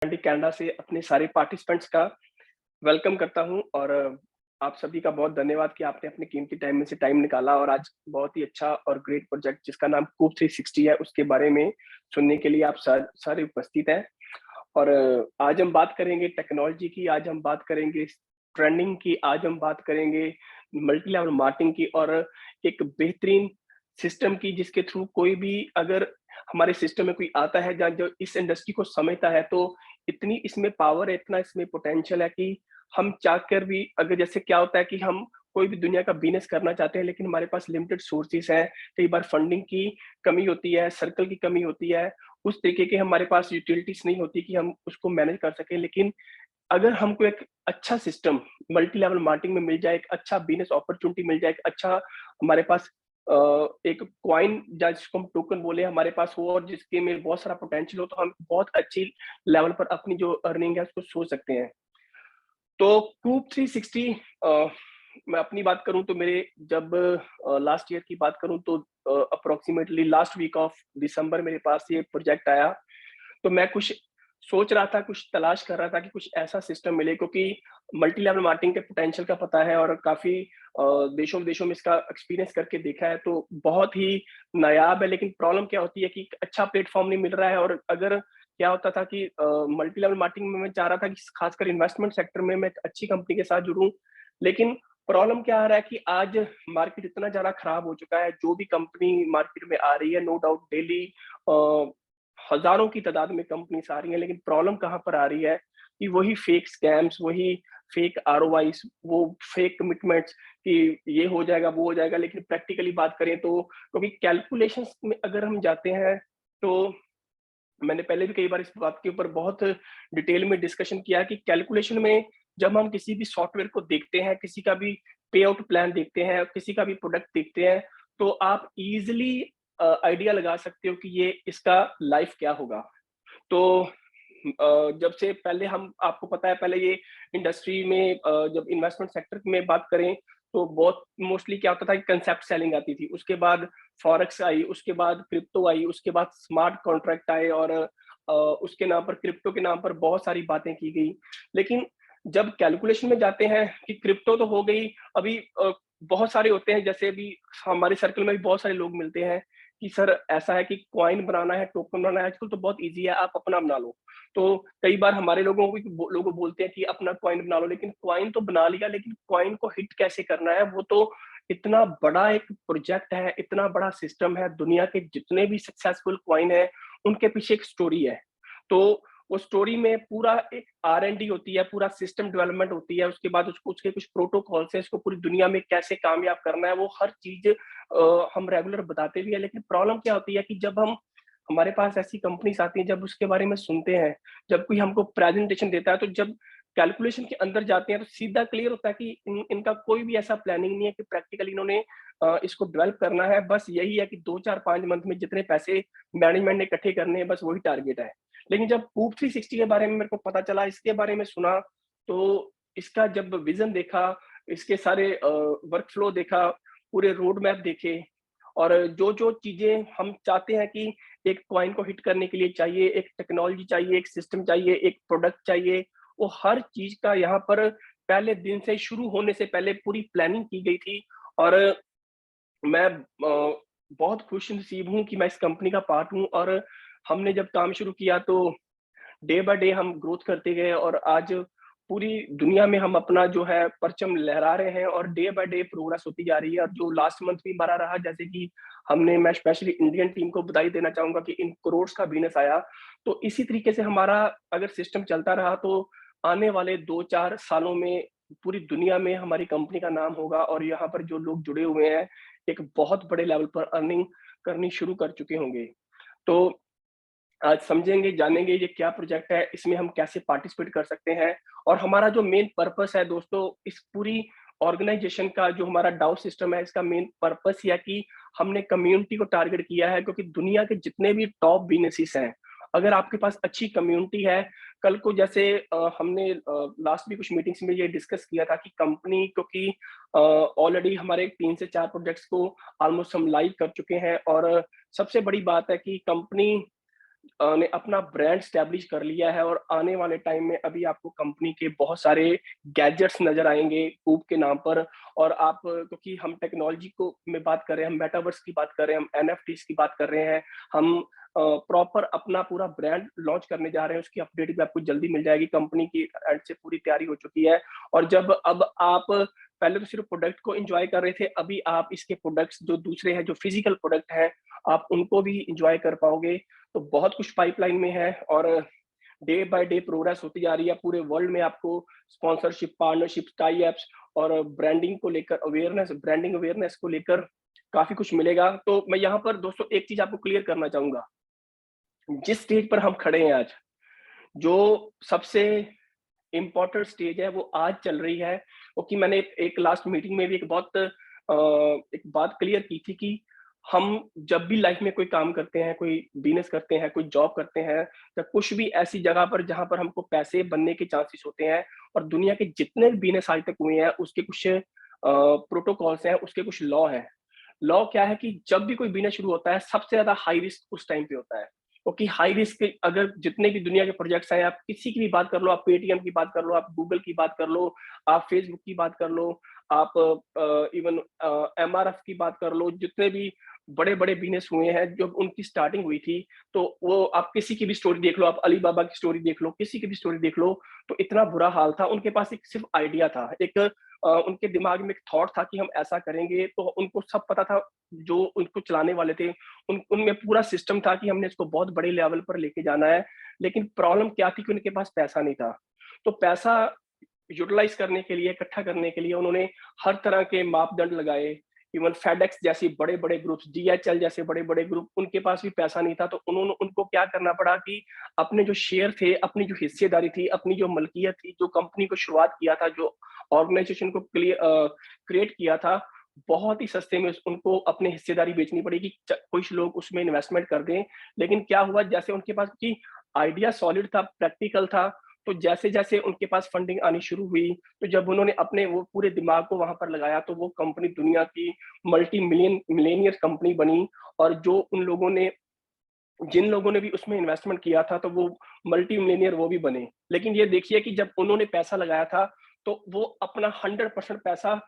Canada से अपने सारे पार्टिसिपेंट्स का वेलकम करता हूँ और आप सभी का बहुत धन्यवाद कि आपने अपने कीमती टाइम में से टाइम निकाला और आज बहुत ही अच्छा और ग्रेट प्रोजेक्ट जिसका नाम कूप 360 है उसके बारे में सुनने के लिए आप सारे उपस्थित हैं। और आज हम बात करेंगे टेक्नोलॉजी की, आज हम बात करेंगे ट्रेंडिंग की, आज हम बात करेंगे मल्टी लेवल मार्केटिंग की और एक बेहतरीन सिस्टम की जिसके थ्रू कोई भी अगर हमारे सिस्टम में कोई आता है जहाँ जो इस इंडस्ट्री को समझता है तो इतनी इसमें पावर है, इतना इसमें पोटेंशियल है कि हम चाहकर भी अगर जैसे क्या होता है कि हम कोई भी दुनिया का बिज़नेस करना चाहते हैं लेकिन हमारे पास लिमिटेड सोर्सेज़ हैं, कई बार फंडिंग की कमी होती है, सर्कल की कमी होती है, उस तरीके के हमारे पास यूटिलिटीज़ नहीं होती कि हम उसको मैनेज कर सकें। लेकिन अगर हमको एक अच्छा सिस्टम मल्टी लेवल मार्केटिंग में मिल जाए, एक अच्छा बिज़नेस अपॉर्च्युनिटी मिल जाए, एक अच्छा हमारे पास एक कॉइन या जिसको हम टोकन बोले हमारे पास हो और जिसके में बहुत सारा पोटेंशियल हो, तो हम बहुत अच्छी लेवल पर अपनी जो अर्निंग है उसको सोच सकते हैं। तो कूप 360 मैं अपनी बात करूँ तो मेरे जब लास्ट ईयर की बात करूँ तो approximately last week of December मेरे पास ये प्रोजेक्ट आया। तो मैं कुछ सोच रहा था, कुछ तलाश कर रहा था कि कुछ ऐसा सिस्टम मिले क्योंकि मल्टी लेवल मार्केटिंग के पोटेंशियल का पता है और काफ़ी देशों-विदेशों में इसका एक्सपीरियंस करके देखा है, तो बहुत ही नायाब है। लेकिन प्रॉब्लम क्या होती है कि एक अच्छा प्लेटफ़ॉर्म नहीं मिल रहा है और अगर क्या होता था कि मल्टी लेवल मार्केटिंग में मैं चाह रहा था कि खासकर इन्वेस्टमेंट सेक्टर में मैं एक अच्छी कंपनी के साथ जुड़ूँ। लेकिन प्रॉब्लम क्या आ रहा है कि आज मार्केट इतना ज़्यादा खराब हो चुका है, जो भी कंपनी मार्केट में आ रही है, नो डाउट डेली अ, हज़ारों की तादाद में कंपनीज़ आ रही हैं, लेकिन प्रॉब्लम कहाँ पर आ रही है कि वही फेक स्कैम्स, वही फेक आरओआईज़, वो फेक कमिटमेंट्स कि ये हो जाएगा, वो हो जाएगा, लेकिन प्रैक्टिकली बात करें तो क्योंकि कैलकुलेशंस में अगर हम जाते हैं, तो मैंने पहले भी कई बार इस बात के ऊपर बहुत डिटेल में डिस्कशन किया है कि कैलकुलेशन में जब हम किसी भी सॉफ्टवेयर को देखते हैं, किसी का भी पे आउट प्लान देखते हैं, किसी का भी प्रोडक्ट देखते हैं, तो आप ईज़िली आइडिया लगा सकते हो कि ये इसका लाइफ क्या होगा। तो जब से पहले हम आपको पता है पहले ये इंडस्ट्री में जब इन्वेस्टमेंट सेक्टर में बात करें तो बहुत मोस्टली क्या होता था कि कंसेप्ट सेलिंग आती थी। उसके बाद फॉरेक्स आई, उसके बाद क्रिप्टो आई, उसके बाद स्मार्ट कॉन्ट्रैक्ट आए और उसके नाम पर क्रिप्टो के नाम पर बहुत सारी बातें की गई। लेकिन जब कैलकुलेशन में जाते हैं कि क्रिप्टो तो हो गई, अभी बहुत सारे होते हैं जैसे अभी हमारे सर्कल में भी बहुत सारे लोग मिलते हैं कि सर ऐसा है कि कॉइन बनाना है, टोकन बनाना है, आजकल तो बहुत ईज़ी है, आप अपना बना लो। तो कई बार हमारे लोगों को लोग बोलते हैं कि अपना कॉइन बना लो, लेकिन कॉइन तो बना लिया, लेकिन कॉइन को हिट कैसे करना है, वो तो इतना बड़ा एक प्रोजेक्ट है, इतना बड़ा सिस्टम है, दुनिया के जितने भी सक्सेसफुल कॉइन हैं, उनके पीछे एक स्टोरी है। तो वो स्टोरी में पूरा एक आर-एन-डी होती है, पूरा सिस्टम डेवलपमेंट होती है, उसके बाद उसको उसके कुछ प्रोटोकॉल्स हैं, इसको पूरी दुनिया में कैसे कामयाब करना है, वो हर चीज़ हम रेगुलर बताते भी हैं। लेकिन प्रॉब्लम क्या होती है कि जब हम हमारे पास ऐसी कंपनीज़ आती हैं, जब उसके बारे में सुनते हैं, जब कोई हमको प्रेज़ेंटेशन देता है, तो जब कैलकुलेशन के अंदर जाते हैं, तो सीधा क्लियर होता है कि इनका कोई भी ऐसा प्लानिंग नहीं है कि प्रैक्टिकली इन्होंने इसको डेवलप करना है। बस यही है कि 2, 4, 5 मंथ में जितने पैसे मैनेजमेंट ने इकट्ठे करने हैं, बस वही टारगेट है। लेकिन जब कूप 360 के बारे में मेरे को पता चला, इसके बारे में सुना, तो इसका जब विज़न देखा, इसके सारे वर्क फ्लो देखा, पूरे रोड मैप देखे और जो-जो चीज़ें हम चाहते हैं कि एक कॉइन को हिट करने के लिए चाहिए, एक टेक्नोलॉजी चाहिए, एक सिस्टम चाहिए, एक प्रोडक्ट चाहिए, वो हर चीज़ का यहाँ पर पहले दिन से शुरू होने से पहले पूरी प्लानिंग की गई थी और मैं बहुत खुशनसीब हूँ कि मैं इस कंपनी का पार्ट हूँ और हमने जब काम शुरू किया तो डे बाय डे हम ग्रोथ करते गए और आज पूरी दुनिया में हम अपना जो है परचम लहरा रहे हैं और डे बाय डे प्रोग्रेस होती जा रही है और जो लास्ट मंथ भी हमारा रहा जैसे कि मैं स्पेशली इंडियन टीम को बधाई देना चाहूंगा कि इन करोड़ का बिजनेस आया। तो इसी तरीके से हमारा अगर सिस्टम चलता रहा तो आने वाले 2-4 सालों में पूरी दुनिया में हमारी कंपनी का नाम होगा और यहाँ पर जो लोग जुड़े हुए हैं एक बहुत बड़े लेवल पर अर्निंग करनी शुरू कर चुके होंगे। तो आज समझेंगे, जानेंगे ये क्या प्रोजेक्ट है, इसमें हम कैसे पार्टिसिपेट कर सकते हैं और हमारा जो मेन पर्पस है दोस्तों, इस पूरी ऑर्गेनाइजेशन का जो हमारा डाउ सिस्टम है, इसका मेन पर्पस ये है कि हमने कम्युनिटी को टारगेट किया है क्योंकि दुनिया के जितने भी टॉप बिज़नेसेस हैं, अगर आपके पास अच्छी कम्युनिटी है, कल को जैसे हमने लास्ट भी कुछ मीटिंग्स में ये डिस्कस किया था कि कंपनी क्योंकि ऑलरेडी हमारे 3 से 4 प्रोजेक्ट्स को ऑलमोस्ट हम लाइव कर चुके हैं और सबसे बड़ी बात है कि कंपनी ने अपना ब्रांड स्टैब्लिश कर लिया है और आने वाले टाइम में अभी आपको कंपनी के बहुत सारे गैजेट्स नज़र आएँगे कूब के नाम पर। और आप, क्योंकि हम टेक्नोलॉजी को में बात कर रहे हैं, हम मेटावर्स की बात कर रहे हैं, हम एनएफटीज़ की बात कर रहे हैं, हम प्रॉपर अपना पूरा ब्रांड लॉन्च करने जा रहे हैं, उसकी अपडेट भी आपको जल्दी मिल जाएगी। कंपनी की एंड से पूरी तैयारी हो चुकी है। और जब अब आप पहले तो सिर्फ़ प्रोडक्ट को एन्जॉय कर रहे थे, अभी आप इसके प्रोडक्ट्स जो दूसरे हैं, जो फिज़िकल प्रोडक्ट हैं, आप उनको भी एन्जॉय कर पाओगे। तो बहुत कुछ पाइपलाइन में है और डे बाय डे प्रोग्रेस होती जा रही है। पूरे वर्ल्ड में आपको स्पॉन्सरशिप, पार्टनरशिप, टाई अप्स और ब्रांडिंग अवेयरनेस को लेकर काफ़ी कुछ मिलेगा। तो मैं यहाँ पर दोस्तों एक चीज़ आपको क्लियर करना चाहूँगा। जिस स्टेज पर हम खड़े हैं आज, जो सबसे इम्पोर्टेंट स्टेज है वो आज चल रही है, क्योंकि मैंने एक लास्ट मीटिंग में भी एक बात क्लियर की थी कि हम जब भी लाइफ में कोई काम करते हैं, कोई बिज़नेस करते हैं, कोई जॉब करते हैं, या कुछ भी ऐसी जगह पर जहाँ पर हमको पैसे बनने के चांसेस होते हैं, और दुनिया के जितने भी बिज़नेस आज तक हुए हैं, उसके कुछ प्रोटोकॉल्स हैं, उसके कुछ लॉ हैं। लॉ क्या है कि जब भी कोई बिज़नेस शुरू होता है, सबसे ज़्यादा हाई रिस्क उस टाइम पे होता है। क्योंकि हाई रिस्क, अगर जितने भी दुनिया के प्रोजेक्ट्स हैं, आप किसी की भी बात कर लो, आप पेटीएम की बात कर लो, आप गूगल की बात कर लो, आप फेसबुक की बात कर लो, आप इवन एमआरएफ की बात कर लो, जितने भी बड़े-बड़े बिज़नेस हुए हैं, जब उनकी स्टार्टिंग हुई थी, तो वो आप किसी की भी स्टोरी देख लो, आप अलीबाबा की स्टोरी देख लो, किसी की भी स्टोरी देख लो, तो इतना बुरा हाल था। उनके पास एक सिर्फ़ आइडिया था, उनके दिमाग में एक थॉट था कि हम ऐसा करेंगे, तो उनको सब पता था, जो उनको चलाने वाले थे, उनमें पूरा सिस्टम था कि हमने इसको बहुत बड़े लेवल पर लेके जाना है। लेकिन प्रॉब्लम क्या थी कि उनके पास पैसा नहीं था। तो पैसा यूटिलाइज़ करने के लिए, इकट्ठा करने के लिए उन्होंने हर तरह के मापदंड लगाए। इवन फेडेक्स जैसी बड़े-बड़े ग्रुप्स, डीएचएल जैसे बड़े-बड़े ग्रुप, उनके पास भी पैसा नहीं था, तो उनको क्या करना पड़ा कि अपने जो शेयर थे, अपनी जो हिस्सेदारी थी, अपनी जो मल्कियत थी, जो कंपनी को शुरुआत किया था, जो ऑर्गेनाइज़ेशन को क्रिएट किया था, बहुत ही सस्ते में उनको अपनी हिस्सेदारी बेचनी पड़ी कि कुछ लोग उसमें इन्वेस्टमेंट कर दें। लेकिन क्या हुआ, जैसे उनके पास कि आइडिया सॉलिड था, प्रैक्टिकल था, तो जैसे-जैसे उनके पास फंडिंग आनी शुरू हुई, तो जब उन्होंने अपने वो पूरे दिमाग को वहाँ पर लगाया, तो वो कंपनी दुनिया की मिलेनियर कंपनी बनी। और जो उन लोगों ने जिन लोगों ने भी उसमें इन्वेस्टमेंट किया था, तो वो मल्टी मिलियनियर वो भी बने। लेकिन ये देखिए कि जब उन्होंने पैसा लगाया था, तो वो अपना 100% पैसा,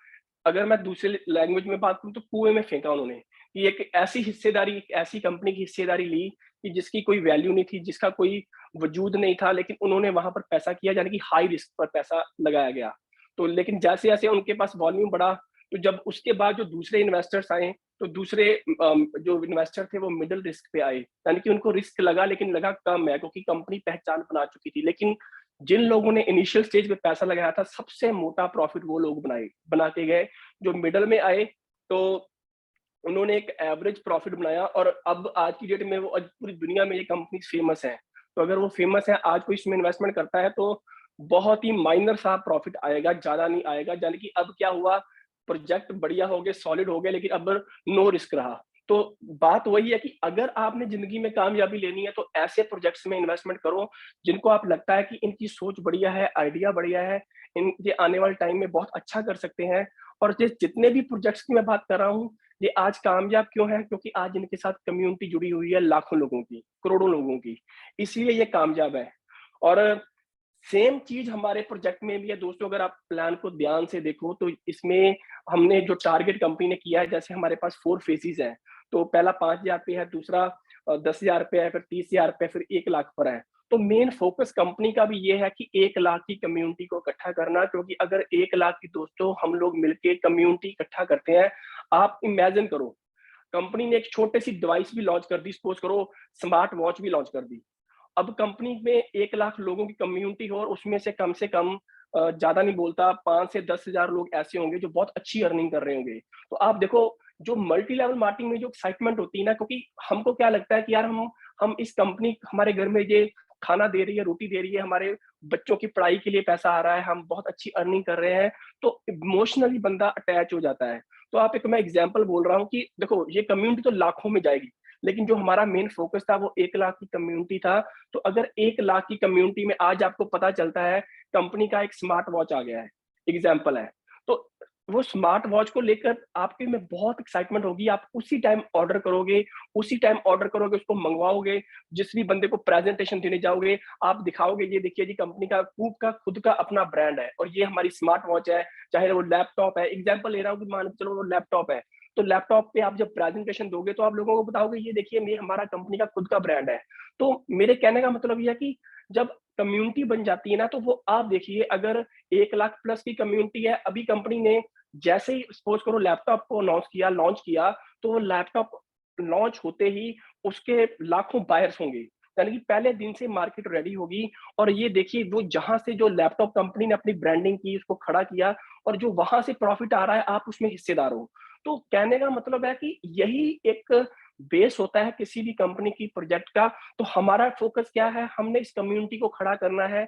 अगर मैं दूसरे लैंग्वेज में बात करूँ, तो कुएँ में फेंका उन्होंने। कि एक ऐसी हिस्सेदारी, एक ऐसी कंपनी की हिस्सेदारी ली कि जिसकी कोई वैल्यू नहीं थी, जिसका कोई वजूद नहीं था, लेकिन उन्होंने वहाँ पर पैसा किया, यानी कि हाई रिस्क पर पैसा लगाया गया। तो लेकिन जैसे-जैसे उनके पास वॉल्यूम बढ़ा, तो जब उसके बाद जो दूसरे इन्वेस्टर्स आए, तो दूसरे जो इन्वेस्टर थे वो मिडल रिस्क पे आए। यानी कि उनको रिस्क लगा, लेकिन लगा कम है, क्योंकि कंपनी पहचान बना चुकी थी। लेकिन जिन लोगों ने इनिशियल स्टेज पे पैसा लगाया था, सबसे मोटा प्रॉफिट वो लोग बना के गए। जो मिडल में आए, तो उन्होंने एक एवरेज प्रॉफिट बनाया, और अब आज की डेट में वो आज पूरी दुनिया में ये कंपनी फेमस है। तो अगर वो फेमस है, आज कोई इसमें इन्वेस्टमेंट करता है, तो बहुत ही माइनर सा प्रॉफिट आएगा, ज़्यादा नहीं आएगा। यानी कि अब क्या हुआ, प्रोजेक्ट बढ़िया हो गए, सॉलिड हो गए, लेकिन अब नो रिस्क रहा। तो बात वही है कि अगर आपने ज़िंदगी में कामयाबी लेनी है, तो ऐसे प्रोजेक्ट्स में इन्वेस्टमेंट करो, जिनको आप लगता है कि इनकी सोच बढ़िया है, आइडिया बढ़िया है, ये आने वाले टाइम में बहुत अच्छा कर सकते हैं। और ये जितने भी प्रोजेक्ट्स की मैं बात कर रहा हूँ, ये आज कामयाब क्यों है? क्योंकि आज इनके साथ कम्युनिटी जुड़ी हुई है, लाखों लोगों की, करोड़ों लोगों की, इसीलिए ये कामयाब है। और सेम चीज़ हमारे प्रोजेक्ट में भी है दोस्तों। अगर आप प्लान को ध्यान से देखो, तो इसमें हमने जो टारगेट कंपनी ने किया है, जैसे हमारे पास 4 फेजेज़ हैं। तो पहला 5,000 पे है, दूसरा 10,000 पे है, फिर 30,000 पे, फिर 1 लाख पर है। तो मेन फोकस कंपनी का भी ये है कि 1 लाख की कम्युनिटी को इकट्ठा करना, क्योंकि अगर 1 लाख की दोस्तों हम लोग मिलके कम्युनिटी इकट्ठा करते हैं, आप इमेजिन करो, कंपनी ने एक छोटी-सी डिवाइस भी लॉन्च कर दी, सपोज़ करो स्मार्ट वॉच भी लॉन्च कर दी। अब कंपनी में 1 लाख लोगों की कम्युनिटी हो, और उसमें से कम ज़्यादा नहीं बोलता, 5 से 10,000 लोग ऐसे होंगे जो बहुत अच्छी अर्निंग कर रहे होंगे। तो आप देखो, जो मल्टी लेवल मार्केटिंग में जो एक्साइटमेंट होती है ना, क्योंकि हमको क्या लगता है कि यार हम इस कंपनी हमारे घर में ये खाना दे रही है, रोटी दे रही है, हमारे बच्चों की पढ़ाई के लिए पैसा आ रहा है, हम बहुत अच्छी अर्निंग कर रहे हैं, तो इमोशनली बंदा अटैच हो जाता है। तो आप एक मैं एग्ज़ाम्पल बोल रहा हूँ कि देखो, ये कम्युनिटी तो लाखों में जाएगी, लेकिन जो हमारा मेन फोकस था वो 1 लाख की कम्युनिटी था। तो अगर 1 लाख की कम्युनिटी में आज आपको पता चलता है कंपनी का एक स्मार्ट वॉच आ गया है, एग्ज़ाम्पल है। तो वो स्मार्ट वॉच को लेकर आपके में बहुत एक्साइटमेंट होगी, आप उसी टाइम ऑर्डर करोगे, उसी टाइम ऑर्डर करोगे, उसको मँगवाओगे, जिस भी बंदे को प्रेज़ेंटेशन देने जाओगे, आप दिखाओगे, ये देखिए जी कंपनी का कूब का खुद का अपना ब्रांड है और ये हमारी स्मार्ट वॉच है, चाहे वो लैपटॉप है। एग्ज़ाम्पल ले रहा हूँ कि मान के चलो वो लैपटॉप है, तो लैपटॉप पे आप जब प्रेज़ेंटेशन दोगे तो आप लोगों को बताओगे ये देखिए ये हमारा कंपनी का खुद का ब्रांड है। तो मेरे कहने का मतलब ये है कि जब कम्युनिटी बन जाती है ना, तो वो आप देखिए अगर 1 लाख प्लस की कम्युनिटी है, अभी कंपनी ने जैसे ही सपोज़ करो लैपटॉप को लॉन्च किया, तो वो लैपटॉप लॉन्च होते ही उसके लाखों बायर्स होंगे। यानी कि पहले दिन से मार्केट रेडी होगी और ये देखिए वो जहाँ से जो लैपटॉप कंपनी ने अपनी ब्रांडिंग की, उसको खड़ा किया और जो वहाँ से प्रॉफिट आ रहा है, आप उसमें हिस्सेदार हो। तो कहने का मतलब है कि यही एक बेस होता है किसी भी कंपनी की प्रोजेक्ट का। तो हमारा फ़ोकस क्या है? हमने इस कम्युनिटी को खड़ा करना है।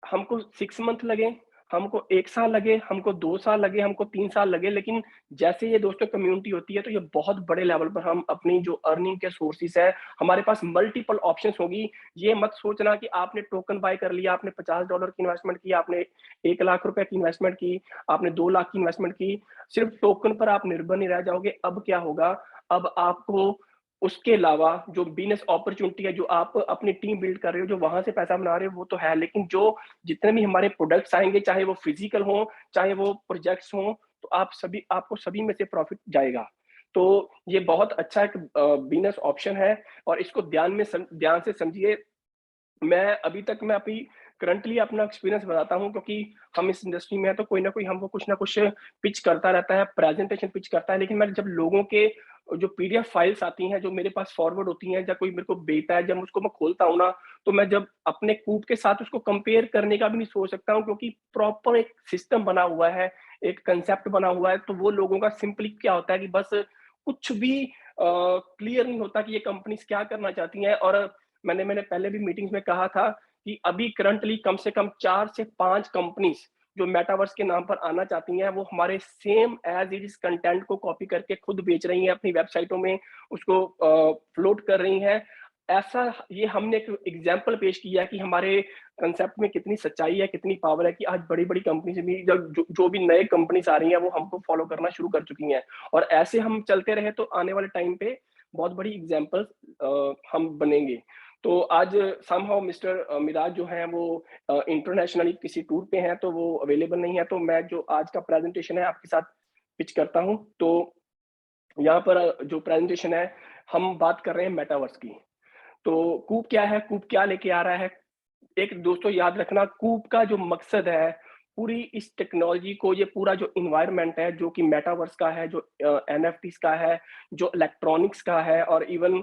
हमको 6 मंथ लगे, हमको 1 साल लगे, हमको 2 साल लगे, हमको 3 साल लगे, लेकिन जैसे ये दोस्तों कम्युनिटी होती है, तो ये बहुत बड़े लेवल पर हम अपनी जो अर्निंग के सोर्सेज़ हैं, हमारे पास मल्टीपल ऑप्शंस होगी। ये मत सोचना कि आपने टोकन बाय कर लिया, आपने $50 की इन्वेस्टमेंट की, आपने ₹1,00,000 की इन्वेस्टमेंट की, आपने 2 लाख की इन्वेस्टमेंट की, सिर्फ टोकन पर आप निर्भर नहीं रह जाओगे। अब क्या होगा? अब आपको उसके अलावा जो बिज़नेस अपॉर्च्युनिटी है, जो आप अपनी टीम बिल्ड कर रहे हो, जो वहाँ से पैसा बना रहे हो, वो तो है, लेकिन जो जितने भी हमारे प्रोडक्ट्स आएँगे, चाहे वो फिज़िकल हों, चाहे वो प्रोजेक्ट्स हों, तो आपको सभी में से प्रॉफ़िट जाएगा। तो ये बहुत अच्छा एक बिज़नेस ऑप्शन है और इसको ध्यान से समझिए। मैं अभी करंटली अपना एक्सपीरियंस बताता हूँ, क्योंकि हम इस इंडस्ट्री में हैं तो कोई न कोई हमको कुछ न कुछ पिच करता रहता है, प्रेज़ेंटेशन पिच करता है। लेकिन मैं जब लोगों के जो पीडीएफ फाइल्स आती हैं, जो मेरे पास फॉरवर्ड होती हैं, या कोई मेरे को भेजता है, जब उसको मैं खोलता हूँ ना, तो मैं जब अपने कूब के साथ उसको कंपेयर करने का भी नहीं सोच सकता हूँ, क्योंकि प्रॉपर एक सिस्टम बना हुआ है, एक कांसेप्ट बना हुआ है। तो वो लोगों का सिंपली क्या होता है कि बस कुछ भी क्लियर नहीं होता कि ये कंपनीज़ क्या करना चाहती हैं। और मैंने पहले भी मीटिंग्स में कहा था कि अभी करंटली कम से कम 4 से 5 कंपनीज़ जो मेटावर्स के नाम पर आना चाहती हैं, वो हमारे same as it is content को कॉपी करके खुद बेच रही हैं अपनी वेबसाइटों में, उसको फ्लोट कर रही हैं। ऐसा ये हमने एक एग्ज़ाम्पल पेश किया कि हमारे कांसेप्ट में कितनी सच्चाई है, कितनी पावर है कि आज बड़ी-बड़ी कंपनीज़ भी जो भी नए कंपनीज़ आ रही हैं, वो हमको फॉलो करना शुरू कर चुकी हैं। और ऐसे हम चलते रहे तो आने वाले टाइम पे बहुत बड़ी एग्ज़ाम्पल हम बनेंगे। तो आज समहाउ मिस्टर मिराज जो हैं वो इंटरनेशनली किसी टूर पे हैं, तो वो अवेलेबल नहीं है, तो मैं जो आज का प्रेज़ेंटेशन है आपके साथ पिच करता हूँ। तो यहाँ पर जो प्रेज़ेंटेशन है, हम बात कर रहे हैं मेटावर्स की। तो कूब क्या है? कूब क्या लेके आ रहा है? एक दोस्तों याद रखना, कूब का जो मकसद है, पूरी इस टेक्नोलॉजी को, ये पूरा जो एनवायरनमेंट है, जो कि मेटावर्स का है, जो एनएफटीज़ का है, जो इलेक्ट्रॉनिक्स का है, और इवन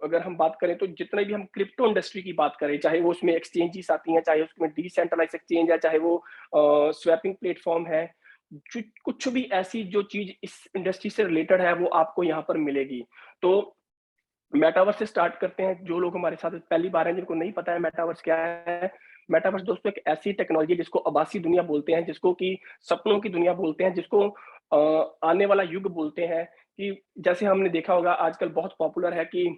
अगर हम बात करें तो जितने भी हम क्रिप्टो इंडस्ट्री की बात करें, चाहे वो उसमें एक्सचेंजेस आती हैं, चाहे उसमें डिसेंट्रलाइज़्ड एक्सचेंज है, चाहे वो स्वैपिंग प्लेटफ़ॉर्म है, कुछ भी ऐसी जो चीज़ इस इंडस्ट्री से रिलेटेड है, वो आपको यहाँ पर मिलेगी। तो मेटावर्स से स्टार्ट करते हैं। जो लोग हमारे साथ पहली बार हैं, जिनको नहीं पता है मेटावर्स क्या है, मेटावर्स दोस्तों एक ऐसी टेक्नोलॉजी है जिसको आभासी दुनिया बोलते हैं, जिसको कि सपनों की दुनिया बोलते हैं, जिसको आने वाला युग बोलते हैं। कि जैसे हमने देखा होगा आजकल बहुत पॉपुलर है कि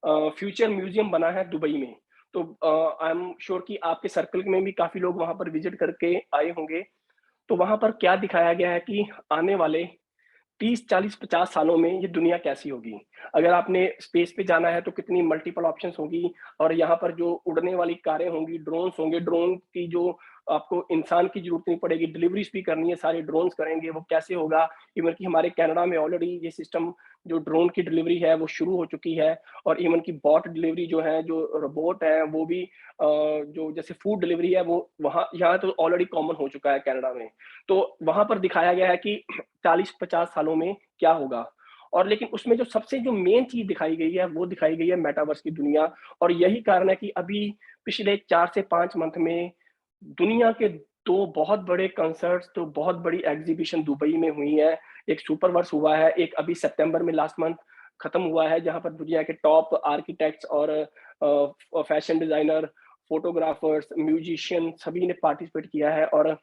फ्यूचर म्यूज़ियम बना है दुबई में। तो आई एम श्योर कि आपके सर्कल में भी काफ़ी लोग वहाँ पर विज़िट करके आए होंगे। तो वहाँ पर क्या दिखाया गया है कि आने वाले 30, 40, 50 सालों में ये दुनिया कैसी होगी? अगर आपने स्पेस पे जाना है तो कितनी मल्टीपल ऑप्शंस होगी, और यहाँ पर जो उड़ने वाली कारें होंगी, ड्रोन्स होंगे, ड्रोन की जो आपको इंसान की ज़रूरत नहीं पड़ेगी, डिलीवरीज़ भी करनी है, सारे ड्रोन्स करेंगे, वो कैसे होगा? इवन कि हमारे कनाडा में ऑलरेडी ये सिस्टम जो ड्रोन की डिलीवरी है वो शुरू हो चुकी है, और इवन कि बॉट डिलीवरी जो है, जो रोबोट है वो भी जो जैसे फूड डिलीवरी है वो वहाँ यहाँ तो ऑलरेडी कॉमन हो चुका है कनाडा में। तो वहाँ पर दिखाया गया है कि 40-50 सालों में क्या होगा। और लेकिन उसमें जो मेन चीज़ दिखाई गई है, वो दिखाई गई है मेटावर्स की दुनिया। और यही कारण है कि अभी पिछले 4 से 5 मंथ में दुनिया के 2 बहुत बड़े कंसर्ट्स, 2 बहुत बड़ी एग्ज़िबिशन दुबई में हुई है। एक सुपरवर्स हुआ है, एक अभी सितंबर में लास्ट मंथ खत्म हुआ है, जहाँ पर दुनिया के टॉप आर्किटेक्ट्स और फैशन डिज़ाइनर, फोटोग्राफर्स, म्यूजिशियन सभी ने पार्टिसिपेट किया है। और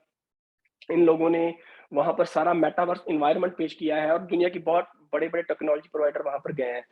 इन लोगों ने वहाँ पर सारा मेटावर्स एनवायरनमेंट पेश किया है, और दुनिया की बहुत बड़े-बड़े टेक्नोलॉजी प्रोवाइडर वहाँ पर गए हैं।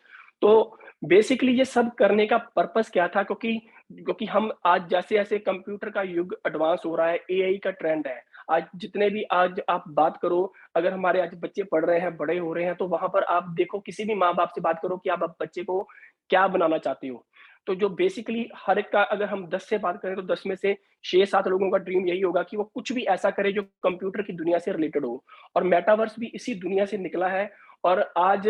तो बेसिकली ये सब करने का पर्पस क्या था? क्योंकि क्योंकि हम आज जैसे-जैसे कंप्यूटर का युग एडवांस हो रहा है, एआई का ट्रेंड है। आज जितने भी आज आप बात करो, अगर हमारे आज बच्चे पढ़ रहे हैं, बड़े हो रहे हैं, तो वहाँ पर आप देखो किसी भी माँ-बाप से बात करो कि आप बच्चे को क्या बनाना चाहते हो? तो जो बेसिकली हर एक का अगर हम 10 से बात करें तो 10 में से 6-7 लोगों का ड्रीम यही होगा कि वो कुछ भी ऐसा करे जो कंप्यूटर की दुनिया से रिलेटेड हो। और मेटावर्स भी इसी दुनिया से निकला है और आज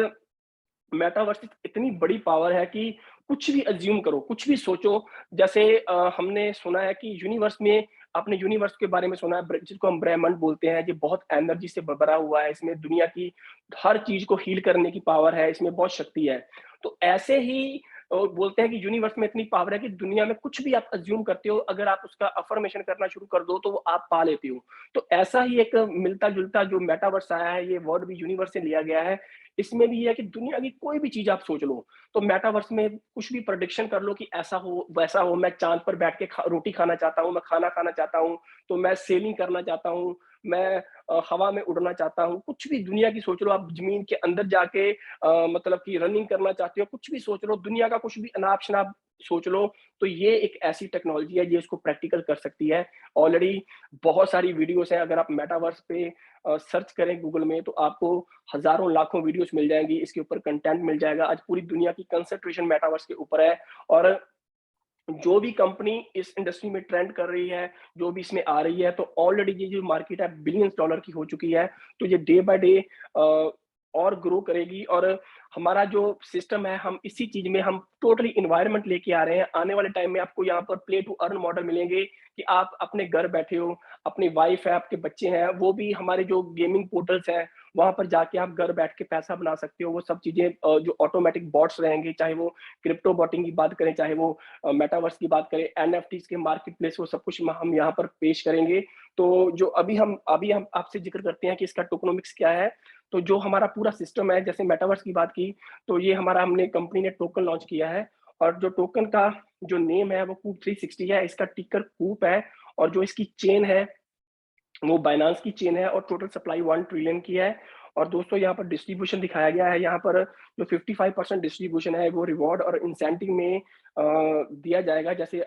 मेटावर्स इतनी बड़ी पावर है कि कुछ भी अज़्यूम करो, कुछ भी सोचो। जैसे हमने सुना है कि यूनिवर्स में आपने यूनिवर्स के बारे में सुना है जिसको हम ब्रह्मांड बोलते हैं, ये बहुत एनर्जी से भरा हुआ है, इसमें दुनिया की हर चीज़ को हील करने की पावर है, इसमें बहुत शक्ति है। तो ऐसे ही बोलते हैं कि यूनिवर्स में इतनी पावर है कि दुनिया में कुछ भी आप अज़्यूम करते हो, अगर आप उसका अफ़र्मेशन करना शुरू कर दो, तो वो आप पा लेते हो। तो ऐसा ही एक मिलता-जुलता जो मेटावर्स आया है, ये वर्ड भी यूनिवर्स से लिया गया है। इसमें भी ये है कि दुनिया की कोई भी चीज़ आप सोच लो, तो मेटावर्स में कुछ भी प्रेडिक्शन कर लो कि ऐसा हो, वैसा हो, मैं चाँद पर बैठ के रोटी खाना चाहता हूँ, मैं खाना खाना चाहता हूँ, तो मैं सेलिंग करना चाहता हूँ, मैं हवा में उड़ना चाहता हूँ, कुछ भी दुनिया की सोच लो, आप ज़मीन के अंदर जाके मतलब कि रनिंग करना चाहते हो, कुछ भी सोच लो, दुनिया का कुछ भी अनाप-शनाप सोच लो, तो ये एक ऐसी टेक्नोलॉजी है, ये इसको प्रैक्टिकल कर सकती है। ऑलरेडी बहुत सारी वीडियोज़ हैं, अगर आप मेटावर्स पे सर्च करें गूगल में, तो आपको हज़ारों, लाखों वीडियोज़ मिल जाएँगी, इसके ऊपर कंटेंट मिल जाएगा। आज पूरी दुनिया की कंसंट्रेशन मेटावर्स के ऊपर है और जो भी कंपनी इस इंडस्ट्री में ट्रेंड कर रही है, जो भी इसमें आ रही है, तो ऑलरेडी ये जो मार्केट है बिलियंस डॉलर की हो चुकी है। तो ये डे बाय डे अ, और ग्रो करेगी और हमारा जो सिस्टम है, हम इसी चीज़ में हम टोटली एनवायरनमेंट लेके आ रहे हैं। आने वाले टाइम में आपको यहाँ पर प्ले टू अर्न मॉडल मिलेंगे कि आप अपने घर बैठे हो, अपनी वाइफ है, आपके बच्चे हैं, वो भी हमारे जो गेमिंग पोर्टल्स हैं, वहाँ पर जाके आप घर बैठ के पैसा बना सकते हो। वो सब चीज़ें जो ऑटोमैटिक बॉट्स रहेंगे, चाहे वो क्रिप्टो बॉटिंग की बात करें, चाहे वो मेटावर्स की बात करें, एनएफटीज़ के मार्केट प्लेस वो सब कुछ हम यहाँ पर पेश करेंगे। तो जो अभी हम आपसे ज़िक्र करते हैं कि इसका टोकेनोमिक्स क्या है, तो जो हमारा पूरा सिस्टम है, जैसे मेटावर्स की बात की, तो ये हमारा हमने कंपनी ने टोकन लॉन्च किया है और जो टोकन का जो नेम है, वो कूप 360 है, इसका टिकर कूप है और जो इसकी चेन है वो बाइनेंस की चेन है और टोटल सप्लाई 1 ट्रिलियन की है। और दोस्तों यहाँ पर डिस्ट्रीब्यूशन दिखाया गया है, यहाँ पर जो 55% डिस्ट्रीब्यूशन है वो रिवॉर्ड और इंसेंटिव में दिया जाएगा। जैसे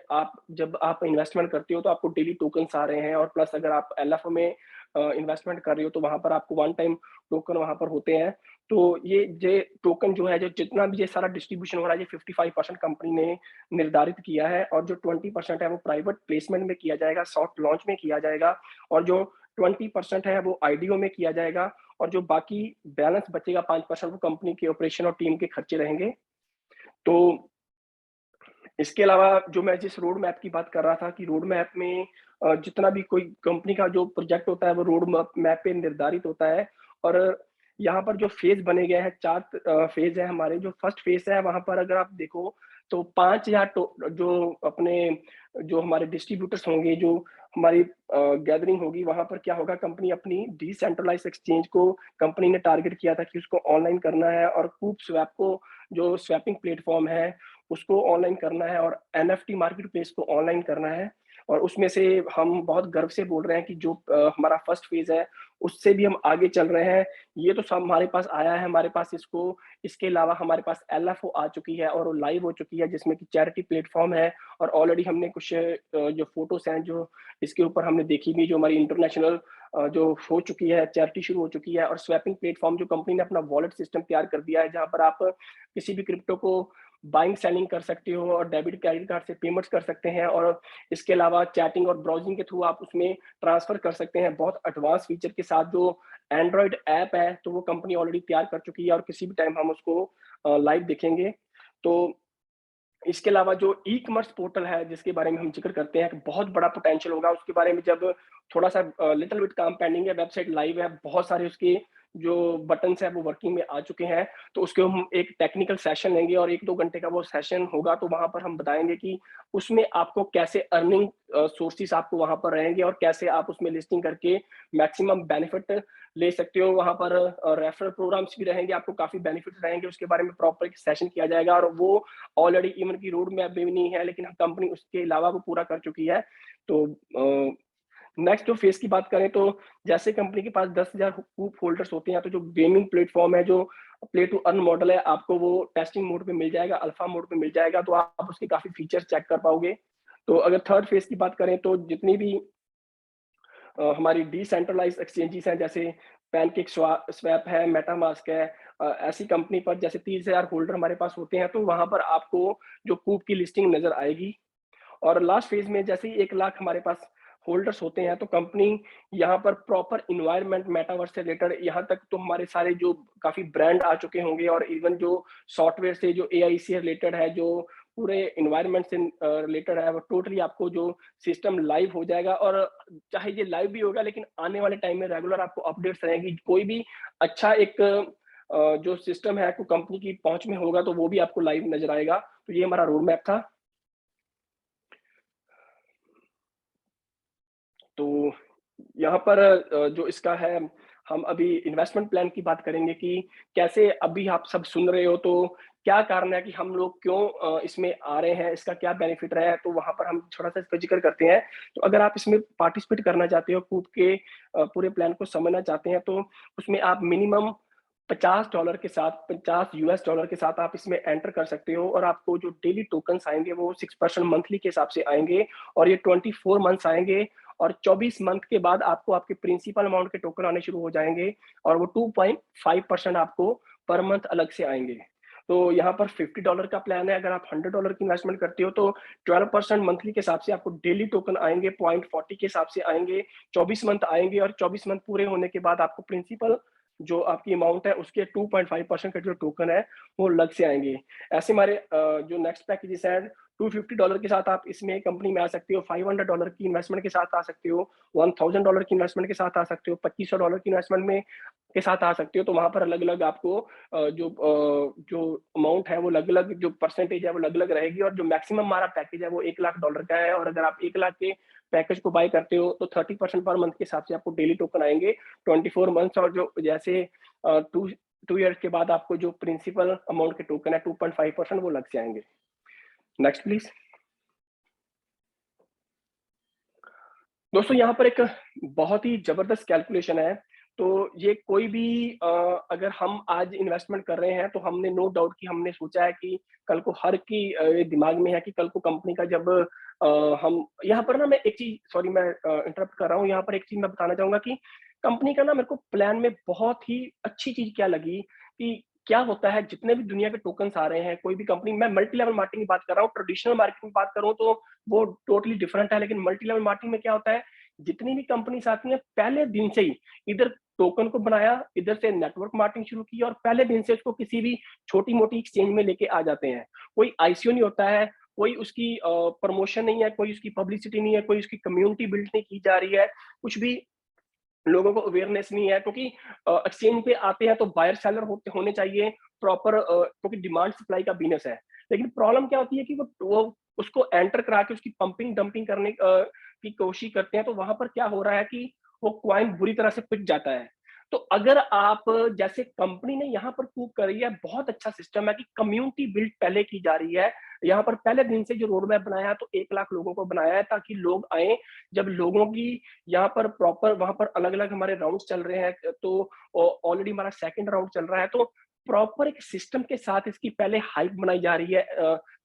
जब आप इन्वेस्टमेंट करते हो तो आपको डेली टोकन्स आ रहे हैं और प्लस अगर आप एलएफ में इन्वेस्टमेंट कर रहे हो तो वहाँ पर आपको वन टाइम टोकन वहाँ पर होते हैं। तो ये टोकन जो है, जो जितना भी ये सारा डिस्ट्रीब्यूशन हो रहा है, ये 55% कंपनी ने निर्धारित किया है और जो 20% है वो प्राइवेट प्लेसमेंट में किया जाएगा, सॉफ्ट लॉन्च में किया जाएगा और जो 20% है वो आईडीओ में किया जाएगा और जो बाकी बैलेंस बचेगा 5% वो कंपनी के ऑपरेशन और टीम के खर्चे रहेंगे। तो इसके अलावा जो मैं जिस रोड मैप की बात कर रहा था कि रोड मैप में जितना भी कोई कंपनी का जो प्रोजेक्ट होता है वो रोड मैप मैप पे निर्धारित होता है और यहाँ पर जो फेज़ बने गए हैं 4 फेज़ है हमारे। जो फर्स्ट फेज़ है वहाँ पर अगर आप देखो तो 5000 जो हमारे डिस्ट्रीब्यूटर्स होंगे, जो हमारी गैदरिंग होगी, वहाँ पर क्या होगा, कंपनी अपनी डिसेंट्रलाइज़्ड एक्सचेंज को कंपनी ने टारगेट किया था कि उसको ऑनलाइन करना है और कूप स्वैप को जो स्वैपिंग प्लेटफ़ॉर्म है उसको ऑनलाइन करना है और एनएफटी मार्केट प्लेस को ऑनलाइन करना है। और उसमें से हम बहुत गर्व से बोल रहे हैं कि जो हमारा फर्स्ट फेज़ है, उससे भी हम आगे चल रहे हैं। ये तो सब हमारे पास आया है, हमारे पास इसके अलावा हमारे पास एलएफओ आ चुकी है और वो लाइव हो चुकी है, जिसमें कि चैरिटी प्लेटफ़ॉर्म है और ऑलरेडी हमने कुछ जो फ़ोटोज़ हैं, जो इसके ऊपर हमने देखी भी, जो हमारी इंटरनेशनल जो हो चुकी है, चैरिटी शुरू हो चुकी है और स्वैपिंग प्लेटफ़ॉर्म जो कंपनी ने अपना वॉलेट सिस्टम तैयार कर दिया है, जहाँ पर आप किसी भी क्रिप्टो को बाइंग सेलिंग कर सकते हो और डेबिट क्रेडिट कार्ड से पेमेंट्स कर सकते हैं और इसके अलावा चैटिंग और ब्राउजिंग के थ्रू आप उसमें ट्रांसफर कर सकते हैं बहुत एडवांस फीचर के साथ। जो एंड्रॉइड ऐप है तो वो कंपनी ऑलरेडी तैयार कर चुकी है और किसी भी टाइम हम उसको लाइव देखेंगे। तो इसके अलावा जो ई-कॉमर्स पोर्टल है जिसके बारे में हम ज़िक्र करते हैं कि बहुत बड़ा पोटेंशियल होगा, उसके बारे में जब थोड़ा-सा लिटिल बिट काम पेंडिंग है, वेबसाइट लाइव है, बहुत सारे उसके जो बटन्स हैं वो वर्किंग में आ चुके हैं। तो उसके हम एक टेक्निकल सेशन लेंगे और 1-2 घंटे का वो सेशन होगा, तो वहाँ पर हम बताएँगे कि उसमें आपको कैसे अर्निंग सोर्सेज़ आपको वहाँ पर रहेंगे और कैसे आप उसमें लिस्टिंग करके मैक्सिमम बेनिफिट ले सकते हो। वहाँ पर रेफरल प्रोग्राम्स भी रहेंगे, आपको काफ़ी बेनिफिट्स रहेंगे, उसके बारे में प्रॉपर एक सेशन किया जाएगा और वो ऑलरेडी इवन की रोड मैप में भी नहीं है, लेकिन कंपनी उसके अलावा वो पूरा कर चुकी है। तो नेक्स्ट जो फेज़ की बात करें तो जैसे कंपनी के पास 10,000 कूप होल्डर्स होते हैं, तो जो गेमिंग प्लेटफ़ॉर्म है, जो प्ले टू अर्न मॉडल है, आपको वो टेस्टिंग मोड पे मिल जाएगा, अल्फा मोड पे मिल जाएगा, तो आप उसके काफ़ी फीचर्स चेक कर पाओगे। तो अगर थर्ड फेज़ की बात करें तो जितनी भी हमारी डिसेंट्रलाइज्ड एक्सचेंजेस हैं, जैसे पैनकेक स्वैप है, मेटामास्क है। ऐसी कंपनी पर जैसे 30,000 होल्डर हमारे पास होते हैं, तो वहाँ पर आपको जो कूप की लिस्टिंग नज़र आएगी। और लास्ट फेज़ में जैसे ही 1 लाख हमारे पास होल्डर्स होते हैं, तो कंपनी यहाँ पर प्रॉपर एनवायरनमेंट मेटावर्स से रिलेटेड, यहाँ तक तो हमारे सारे जो काफ़ी ब्रांड आ चुके होंगे, और इवन जो सॉफ्टवेयर से जो एआई से रिलेटेड है, जो पूरे एनवायरनमेंट से रिलेटेड है, वो टोटली आपको जो सिस्टम लाइव हो जाएगा। और चाहे ये लाइव भी होगा, लेकिन आने वाले टाइम में रेगुलर आपको अपडेट्स रहेंगी। कोई भी अच्छा एक जो सिस्टम है, को कंपनी की पहुँच में होगा, तो वो भी आपको लाइव नज़र आएगा। तो ये हमारा रोड मैप था। तो यहाँ पर जो इसका है, हम अभी इन्वेस्टमेंट प्लान की बात करेंगे कि कैसे अभी आप सब सुन रहे हो, तो क्या कारण है कि हम लोग क्यों इसमें आ रहे हैं, इसका क्या बेनिफिट रहा है, तो वहाँ पर हम थोड़ा-सा इसका ज़िक्र करते हैं। तो अगर आप इसमें पार्टिसिपेट करना चाहते हो, कूप के पूरे प्लान को समझना चाहते हैं, तो उसमें आप मिनिमम $50 के साथ, $50 के साथ आप इसमें एंटर कर सकते हो, और आपको जो डेली टोकन्स आएँगे, वो 6% मंथली के हिसाब से आएँगे, और ये 24 मंथ्स आएँगे। और 24 मंथ के बाद आपको आपके प्रिंसिपल अमाउंट के टोकन आने शुरू हो जाएँगे, और वो 2.5% आपको पर मंथ अलग से आएँगे। तो यहाँ पर $50 का प्लान है, अगर आप $100 की इन्वेस्टमेंट करते हो, तो 12% मंथली के हिसाब से आपको डेली टोकन आएँगे, 0.40 के हिसाब से आएँगे, 24 मंथ आएँगे, और 24 मंथ पूरे होने के बाद आपको प्रिंसिपल जो आपकी अमाउंट है, उसके 2.5% का जो टोकन है, वो अलग से आएँगे। ऐसे हमारे जो नेक्स्ट पैकेजेस हैं, $250 के साथ आप इसमें कंपनी में आ सकते हो, $500 की इन्वेस्टमेंट के साथ आ सकते हो, $1000 की इन्वेस्टमेंट के साथ आ सकते हो, $2500 की इन्वेस्टमेंट में के साथ आ सकते हो। तो वहाँ पर अलग-अलग आपको जो अमाउंट है, वो अलग-अलग, जो परसेंटेज है, वो अलग-अलग रहेगी, और जो मैक्सिमम हमारा पैकेज है, वो $1,00,000 का है। और अगर आप 1,00,000 के पैकेज को बाय करते हो, तो 30% पर मंथ के हिसाब से आपको डेली टोकन आएँगे, 24 मंथ्स। और जो जैसे 2 ईयर्स के बाद आपको जो प्रिंसिपल अमाउंट के टोकन है, 2.5% वो अलग से आएँगे। Next please. दोस्तों, यहाँ पर एक बहुत ही ज़बरदस्त कैलकुलेशन है। तो ये कोई भी अगर हम आज इन्वेस्टमेंट कर रहे हैं, तो हमने नो डाउट कि हमने सोचा है कि कल को हर की ये दिमाग में है कि कल को कंपनी का जब हम यहाँ पर ना, मैं एक चीज़, सॉरी मैं इंटरप्ट कर रहा हूँ, यहाँ पर एक चीज़ मैं बताना चाहूँगा कि कंपनी का ना, मेरे को प्लान में बहुत ही अच्छी चीज़ क्या लगी कि क्या होता है, जितने भी दुनिया के टोकन्स आ रहे हैं, कोई भी कंपनी, मैं मल्टी लेवल मार्केटिंग की बात कर रहा हूँ, ट्रेडिशनल मार्केटिंग की बात करूँ तो वो टोटली डिफरेंट है। लेकिन मल्टी लेवल मार्केटिंग में क्या होता है, जितनी भी कंपनीज आती हैं, पहले दिन से ही इधर टोकन को बनाया, इधर से नेटवर्क मार्केटिंग शुरू की, और पहले दिन से उसको किसी भी छोटी-मोटी एक्सचेंज में लेके आ जाते हैं। कोई आईसीओ नहीं होता है, कोई उसकी प्रमोशन नहीं है, कोई उसकी पब्लिसिटी नहीं है, कोई उसकी कम्युनिटी बिल्ड नहीं की जा रही है, कुछ भी लोगों को अवेयरनेस नहीं है, क्योंकि एक्सचेंज पे आते हैं तो बायर सेलर होने चाहिए प्रॉपर, क्योंकि डिमांड सप्लाई का बिजनेस है। लेकिन प्रॉब्लम क्या होती है कि वो उसको एंटर करा के उसकी पंपिंग डंपिंग करने की कोशिश करते हैं, तो वहां पर क्या हो रहा है कि वो क्वाइन बुरी तरह से पिट जाता है। तो अगर आप, जैसे कंपनी ने यहाँ पर प्रूव कर रही है, बहुत अच्छा सिस्टम है कि कम्युनिटी बिल्ड पहले की जा रही है। यहाँ पर पहले दिन से जो रोड मैप बनाया है, तो 1 लाख लोगों को बनाया है, ताकि लोग आए। जब लोगों की यहाँ पर प्रॉपर, वहाँ पर अलग-अलग हमारे राउंड्स चल रहे हैं, तो ऑलरेडी हमारा सेकंड राउंड चल रहा है, तो प्रॉपर एक सिस्टम के साथ इसकी पहले हाइप बनाई जा रही है,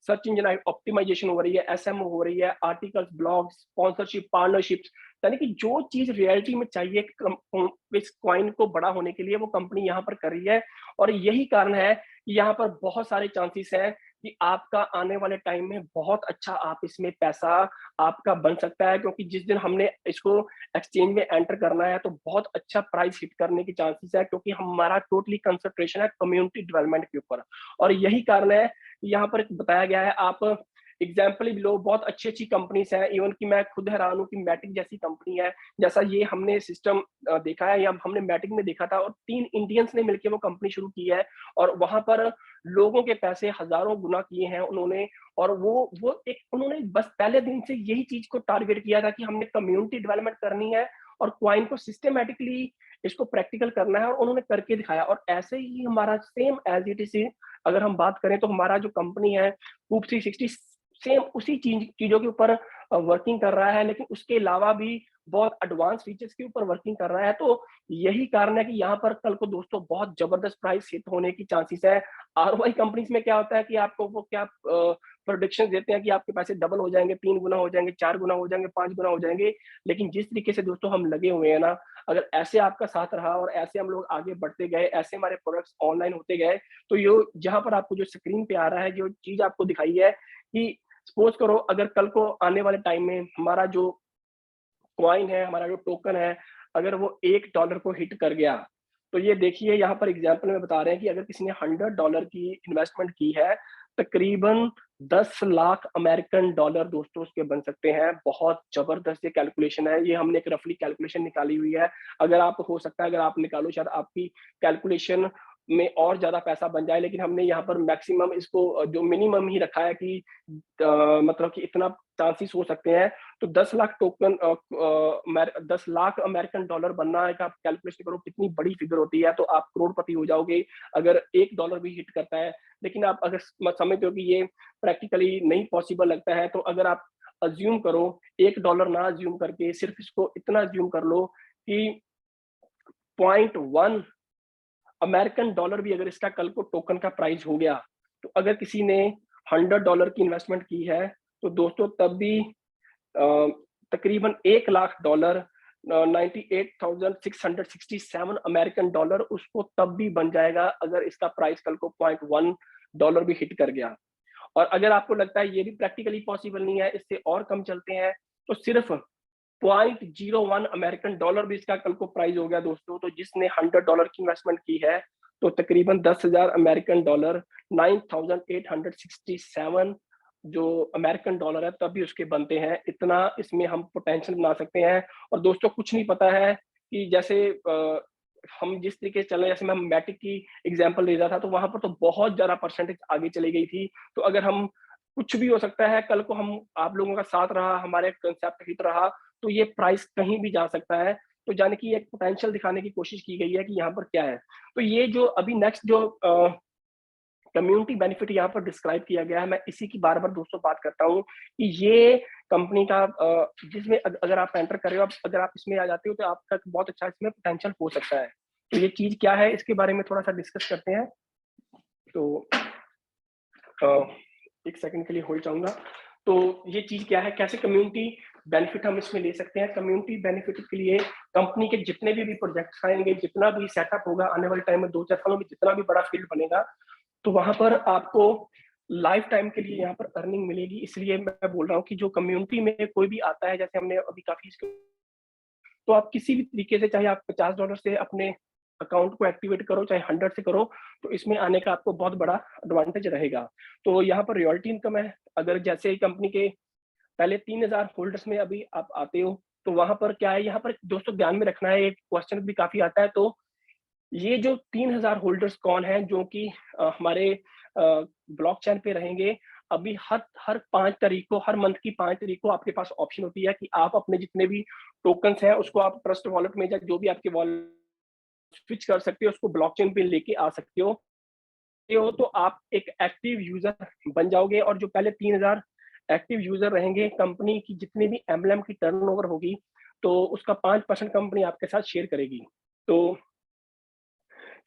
सर्च इंजन ऑप्टिमाइजेशन हो रही है, एसएमओ हो रही है, आर्टिकल्स, ब्लॉग्स, स्पॉन्सरशिप, पार्टनरशिप्स, यानी कि जो चीज़ रियलिटी में चाहिए इस कॉइन को बड़ा होने के लिए, वो कंपनी यहाँ पर कर रही है। और यही कारण है कि यहाँ पर बहुत सारे चांसेस हैं कि आपका आने वाले टाइम में बहुत अच्छा, आप इसमें पैसा आपका बन सकता है, क्योंकि जिस दिन हमने इसको एक्सचेंज में एंटर करना है, तो बहुत अच्छा प्राइस हिट करने की चांसेस है, क्योंकि हमारा टोटली कंसंट्रेशन है कम्युनिटी डेवलपमेंट के ऊपर। और यही कारण है, यहाँ पर बताया गया है, आप एग्जाम्पल भी लो, बहुत अच्छी अच्छी कंपनीज हैं, इवन कि मैं खुद हैरान हूँ कि मैटिक जैसी कंपनी है, जैसा ये हमने सिस्टम देखा है, या हमने मैटिक में देखा था, और 3 इंडियंस ने मिलकर वो कंपनी शुरू की है, और वहां पर लोगों के पैसे हजारों गुना किए हैं उन्होंने। और वो एक, उन्होंने बस पहले दिन से यही चीज को टारगेट किया था कि हमने कम्युनिटी डेवलपमेंट करनी है, और क्वाइन को सिस्टमेटिकली इसको प्रैक्टिकल करना है, और उन्होंने करके दिखाया। और ऐसे ही हमारा सेम एज इट इज, अगर हम बात करें, तो हमारा जो कंपनी है कूप 360, सेम उसी चीजों के ऊपर वर्किंग कर रहा है, लेकिन उसके अलावा भी बहुत एडवांस फीचर्स के ऊपर वर्किंग कर रहा है। तो यही कारण है कि यहाँ पर कल को दोस्तों बहुत जबरदस्त प्राइस हिट होने की चांसेस है। आरओआई कंपनीज में क्या होता है कि आपको वो क्या प्रोडिक्शन देते हैं कि आपके पैसे डबल हो जाएंगे, 3 गुना हो जाएंगे, 4 गुना हो जाएंगे, 5 गुना हो जाएंगे। लेकिन जिस तरीके से दोस्तों हम लगे हुए हैं ना, अगर ऐसे आपका साथ रहा और ऐसे हम लोग आगे बढ़ते गए, ऐसे हमारे प्रोडक्ट्स ऑनलाइन होते गए, तो ये जहाँ पर आपको जो स्क्रीन पे आ रहा है, जो चीज आपको दिखाई है कि सपोज करो अगर कल को आने वाले टाइम में हमारा जो कॉइन है, हमारा जो टोकन है, अगर वो $1 को हिट कर गया, तो ये देखिए यहाँ पर एग्जांपल में बता रहे हैं कि अगर किसी ने $100 की इन्वेस्टमेंट की है, तकरीबन 10 लाख अमेरिकन डॉलर दोस्तों उसके बन सकते हैं। बहुत जबरदस्त ये कैलकुलेशन है। ये हमने एक रफली कैलकुलेशन निकाली हुई है। अगर आप हो सकता है अगर आप निकालो शायद आपकी कैलकुलेशन में और ज्यादा पैसा बन जाए, लेकिन हमने यहाँ पर मैक्सिमम इसको जो मिनिमम ही रखा है कि मतलब कि इतना चांसेस हो सकते हैं। तो 10 lakh token 10 lakh American dollar बनना है, आप कैलकुलेशन करो कितनी बड़ी फिगर होती है, तो आप करोड़पति हो जाओगे अगर $1 भी हिट करता है। लेकिन आप अगर समझते हो कि ये प्रैक्टिकली नहीं पॉसिबल लगता है, तो अगर आप अज्यूम करो, $1 ना अज्यूम करके सिर्फ इसको इतना अज्यूम कर लो कि 0.1 अमेरिकन डॉलर भी अगर इसका कल को टोकन का प्राइस हो गया, तो अगर किसी ने $100 की इन्वेस्टमेंट की है, तो दोस्तों तब भी तकरीबन $1 लाख 98,667 अमेरिकन डॉलर उसको तब भी बन जाएगा अगर इसका प्राइस कल को $0.1 भी हिट कर गया। और अगर आपको लगता है ये भी प्रैक्टिकली पॉसिबल नहीं है, इससे और कम चलते हैं, तो सिर्फ $0.01 अमेरिकन डॉलर भी इसका कल को प्राइस हो गया दोस्तों, तो जिसने $100 की इन्वेस्टमेंट की है, तो तकरीबन 10,000 अमेरिकन डॉलर 9,867 जो अमेरिकन डॉलर है तब भी उसके बनते हैं। इतना इसमें हम पोटेंशियल बना सकते हैं। और दोस्तों कुछ नहीं पता है कि जैसे हम जिस तरीके से चल रहे हैं, जैसे मैं मैटिक की एग्जांपल दे रहा था, तो वहां पर तो बहुत ज्यादा परसेंटेज आगे चली गई थी। तो अगर हम कुछ भी हो सकता है, कल को हम आप लोगों का साथ रहा, हमारे कंसेप्ट हिट रहा, तो ये प्राइस कहीं भी जा सकता है। तो जाने की एक पोटेंशियल दिखाने की कोशिश की गई है कि यहाँ पर क्या है। तो ये जो अभी नेक्स्ट जो कम्युनिटी बेनिफिट यहाँ पर डिस्क्राइब किया गया है, मैं इसी की बार बार दोस्तों बात करता हूँ कि ये कंपनी का जिसमें अगर आप एंटर कर रहे हो, अगर आप इसमें आ जाते हो, तो आपका बहुत अच्छा इसमें पोटेंशियल हो सकता है। तो ये चीज क्या है, इसके बारे में थोड़ा सा डिस्कस करते हैं। तो एक सेकंड के लिए होल्ड चाहूंगा। तो ये चीज क्या है, कैसे कम्युनिटी बेनिफिट हम इसमें ले सकते हैं। कम्युनिटी बेनिफिट के लिए कंपनी के जितने भी प्रोजेक्ट्स आएंगे, जितना भी सेटअप होगा आने वाले टाइम में 2-4 सालों में, जितना भी बड़ा फील्ड बनेगा, तो वहां पर आपको लाइफ टाइम के लिए यहाँ पर अर्निंग मिलेगी। इसलिए मैं बोल रहा हूँ कि जो कम्युनिटी में कोई भी आता है, जैसे हमने अभी काफी, तो आप किसी भी तरीके से, चाहे आप $50 से अपने अकाउंट को एक्टिवेट करो, चाहे 100 से करो, तो इसमें आने का आपको बहुत बड़ा एडवांटेज रहेगा। तो यहाँ पर रॉयल्टी इनकम है। अगर जैसे कंपनी के पहले 3,000 होल्डर्स में अभी आप आते हो, तो वहां पर क्या है, यहाँ पर दोस्तों ध्यान में रखना है, एक क्वेश्चन भी काफी आता है। तो ये जो 3,000 होल्डर्स कौन है जो कि हमारे ब्लॉकचेन पे रहेंगे। अभी हर हर 5 तारीख को, हर मंथ की 5 तारीख को आपके पास ऑप्शन होती है कि आप अपने जितने भी टोकन्स हैं उसको आप ट्रस्ट वॉलेट में, या जो भी आपके वॉलेट स्विच कर सकते हो, उसको ब्लॉकचेन पे लेके आ सकते हो। ये हो तो आप एक एक्टिव यूजर बन जाओगे। और जो पहले 3,000 एक्टिव यूजर रहेंगे, कंपनी की जितनी भी एमएलएम की टर्नओवर होगी, तो उसका 5% कंपनी आपके साथ शेयर करेगी। तो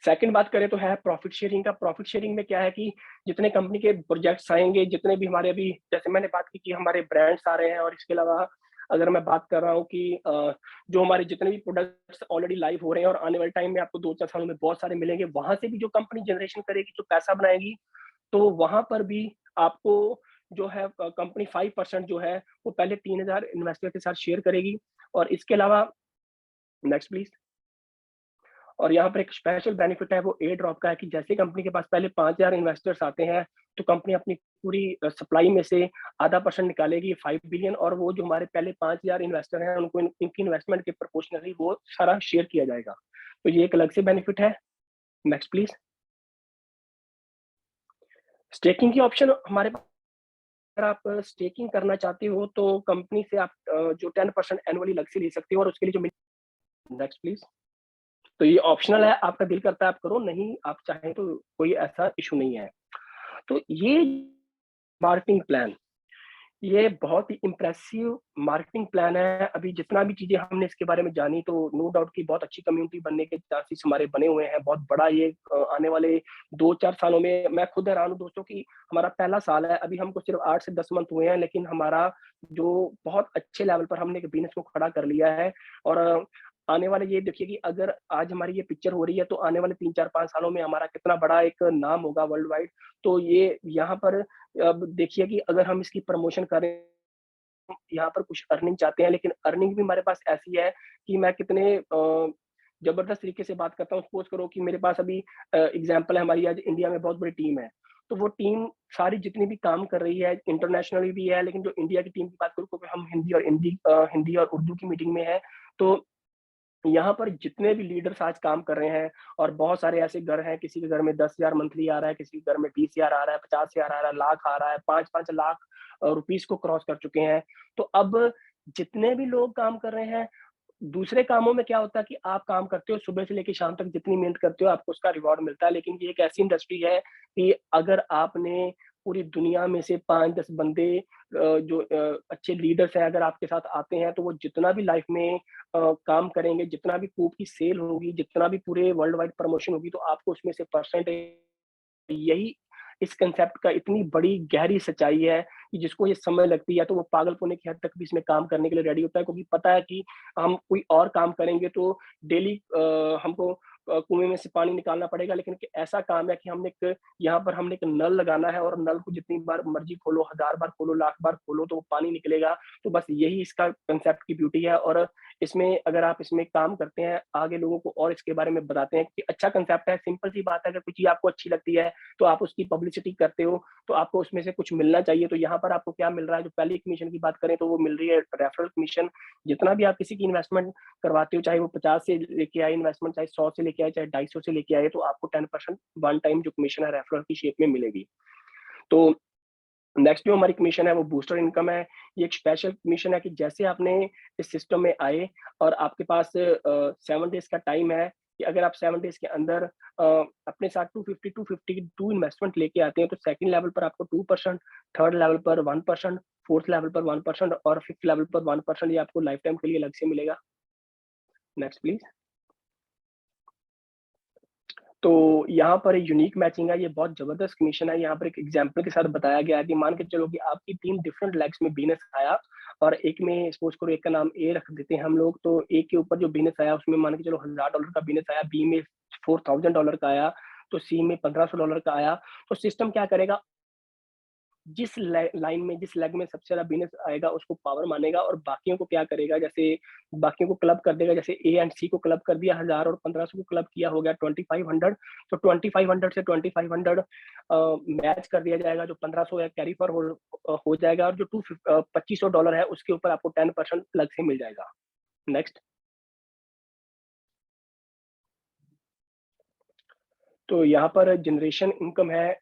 सेकंड बात करें तो है प्रॉफिट शेयरिंग का। प्रॉफिट शेयरिंग में क्या है कि जितने कंपनी के प्रोजेक्ट्स आएंगे, जितने भी हमारे अभी, जैसे मैंने बात की कि हमारे ब्रांड्स आ रहे हैं, और इसके अलावा अगर मैं बात कर रहा हूँ कि जो हमारे जितने भी प्रोडक्ट्स ऑलरेडी लाइव हो रहे हैं और आने वाले टाइम में आपको 2-4 सालों में बहुत सारे मिलेंगे, वहां से भी जो कंपनी जनरेशन करेगी, जो पैसा बनाएगी, तो वहां पर भी आपको जो है कंपनी 5% जो है वो पहले 3,000 इन्वेस्टर के साथ शेयर करेगी। और इसके अलावा नेक्स्ट प्लीज। और यहाँ पर एक स्पेशल बेनिफिट है, वो एयर ड्रॉप का है कि जैसे कंपनी के पास पहले 5,000 इन्वेस्टर्स आते हैं, तो कंपनी अपनी पूरी सप्लाई में से आधा % निकालेगी, 5 बिलियन, और वो जो हमारे पहले 5,000 इन्वेस्टर हैं उनको इनकी इन्वेस्टमेंट के प्रोपोर्शनली वो सारा शेयर किया जाएगा। तो ये एक अलग से बेनिफिट है। Next please. स्टेकिंग की ऑप्शन हमारे पास, अगर आप स्टेकिंग करना चाहते हो तो कंपनी से आप जो 10% एनुअली अलग से ले सकते हो, और उसके लिए जो, नेक्स्ट प्लीज। तो ये ऑप्शनल है, आपका दिल करता है आप करो, नहीं आप चाहें तो कोई ऐसा इशू नहीं है। तो ये मार्केटिंग प्लान, ये बहुत ही इम्प्रेसिव मार्केटिंग प्लान है। अभी जितना भी चीज़ें हमने इसके बारे में जानी, तो नो डाउट कि बहुत अच्छी कम्युनिटी बनने के चांसेस हमारे बने हुए हैं। बहुत बड़ा ये आने वाले 2-4 सालों में, मैं खुद हैरान हूँ दोस्तों कि हमारा पहला साल है, अभी हमको सिर्फ 8 से 10 मंथ हुए हैं, लेकिन हमारा जो बहुत अच्छे लेवल पर हमने एक बिज़नेस को खड़ा कर लिया है। और आने वाले ये देखिए कि अगर आज हमारी ये पिक्चर हो रही है, तो आने वाले 3-4-5 सालों में हमारा कितना बड़ा एक नाम होगा वर्ल्ड वाइड। तो ये यहाँ पर अब देखिए कि अगर हम इसकी प्रमोशन करें, यहाँ पर कुछ अर्निंग चाहते हैं, लेकिन अर्निंग भी हमारे पास ऐसी है कि मैं कितने ज़बरदस्त तरीके से बात करता हूँ। सपोज़ करो कि मेरे पास अभी एग्ज़ाम्पल है, हमारी आज इंडिया में बहुत बड़ी टीम है। तो वो टीम सारी जितनी भी काम कर रही है, इंटरनेशनली भी है, लेकिन जो इंडिया की टीम की बात करूँ, क्योंकि हम हिंदी और उर्दू की मीटिंग में हैं, तो यहाँ पर जितने भी लीडर्स आज काम कर रहे हैं, और बहुत सारे ऐसे घर हैं, किसी के घर में 10,000 मंथली आ रहा है, किसी के घर में 20,000 आ रहा है, 50,000 आ रहा है, लाख आ रहा है, 5-5 लाख रुपीस को क्रॉस कर चुके हैं। तो अब जितने भी लोग काम कर रहे हैं, दूसरे कामों में क्या होता है कि आप काम करते हो, सुबह से लेके शाम तक जितनी मेहनत करते हो, आपको उसका रिवॉर्ड मिलता है। लेकिन ये एक ऐसी इंडस्ट्री है कि अगर आपने पूरी दुनिया में से 5-10 बंदे जो अच्छे लीडर्स हैं, अगर आपके साथ आते हैं, तो वो जितना भी लाइफ में काम करेंगे, जितना भी कूप की सेल होगी, जितना भी पूरे वर्ल्ड वाइड प्रमोशन होगी, तो आपको उसमें से परसेंटेज, यही इस कांसेप्ट का इतनी बड़ी गहरी सच्चाई है कि जिसको ये समय लगती है, तो वो पागलपने की हद तक भी इसमें काम करने के लिए रेडी होता है, क्योंकि पता है कि हम कोई और काम करेंगे तो डेली हमको कुएँ में से पानी निकालना पड़ेगा, लेकिन एक ऐसा काम है कि हमने एक नल लगाना है, और नल को जितनी बार मर्ज़ी खोलो, 1000 बार खोलो, लाख बार खोलो, तो वो पानी निकलेगा। तो बस यही इसका कांसेप्ट की ब्यूटी है। और इसमें अगर आप इसमें काम करते हैं, आगे लोगों को और इसके बारे में बताते हैं कि अच्छा कांसेप्ट है, सिंपल सी बात है, अगर कोई चीज़ आपको अच्छी लगती है, तो आप उसकी पब्लिसिटी करते हो, तो आपको उसमें से कुछ मिलना चाहिए। तो यहाँ पर आपको क्या मिल रहा है, जो पहली कमीशन की बात करें, तो वो मिल रही है रेफरल कमीशन। जितना भी आप किसी की इन्वेस्टमेंट करवाते हो, चाहे वो 50 से लेके आए इन्वेस्टमेंट, चाहे 100 से लेके आए, चाहे 250 से लेके आए, तो आपको 10% वन टाइम जो कमीशन है रेफरल की शेप में मिलेगी। तो नेक्स्ट जो हमारी कमीशन है वो बूस्टर इनकम है। ये एक स्पेशल कमीशन है कि जैसे आपने इस सिस्टम में आए, और आपके पास 7 डेज़ का टाइम है कि अगर आप 7 डेज़ के अंदर अपने साथ 250 इन्वेस्टमेंट लेके आते हैं, तो सेकंड लेवल पर आपको 2%, थर्ड लेवल पर 1%, फोर्थ लेवल पर 1% और फिफ्थ लेवल पर 1%, ये आपको लाइफ टाइम के लिए अलग से मिलेगा। Next please. तो यहाँ पर यूनिक मैचिंग है, ये बहुत ज़बरदस्त कमीशन है। यहाँ पर एक एग्ज़ाम्पल के साथ बताया गया है कि मान के चलो कि आपकी 3 डिफरेंट लेग्स में बिज़नेस आया, और एक में सपोज़ करो, एक का नाम ए रख देते हैं हम लोग, तो ए के ऊपर जो बिज़नेस आया उसमें मान के चलो $1000 का बिज़नेस आया, बी में $4000 का आया, तो सी में $1500 का आया। तो सिस्टम क्या करेगा, जिस लाइन में, जिस लेग में सबसे ज़्यादा बिज़नेस आएगा उसको पावर मानेगा, और बाकियों को क्या करेगा, जैसे बाकियों को क्लब कर देगा, जैसे ए एंड सी को क्लब कर दिया 1000, और 1500 को क्लब किया, हो गया 2500। तो 2500 से 2500 मैच कर दिया जाएगा, जो 1500 है कैरी फॉरवर्ड हो जाएगा, और जो $2500 है उसके ऊपर आपको 10% अलग से मिल जाएगा। नेक्स्ट। तो यहाँ पर जनरेशन इनकम है।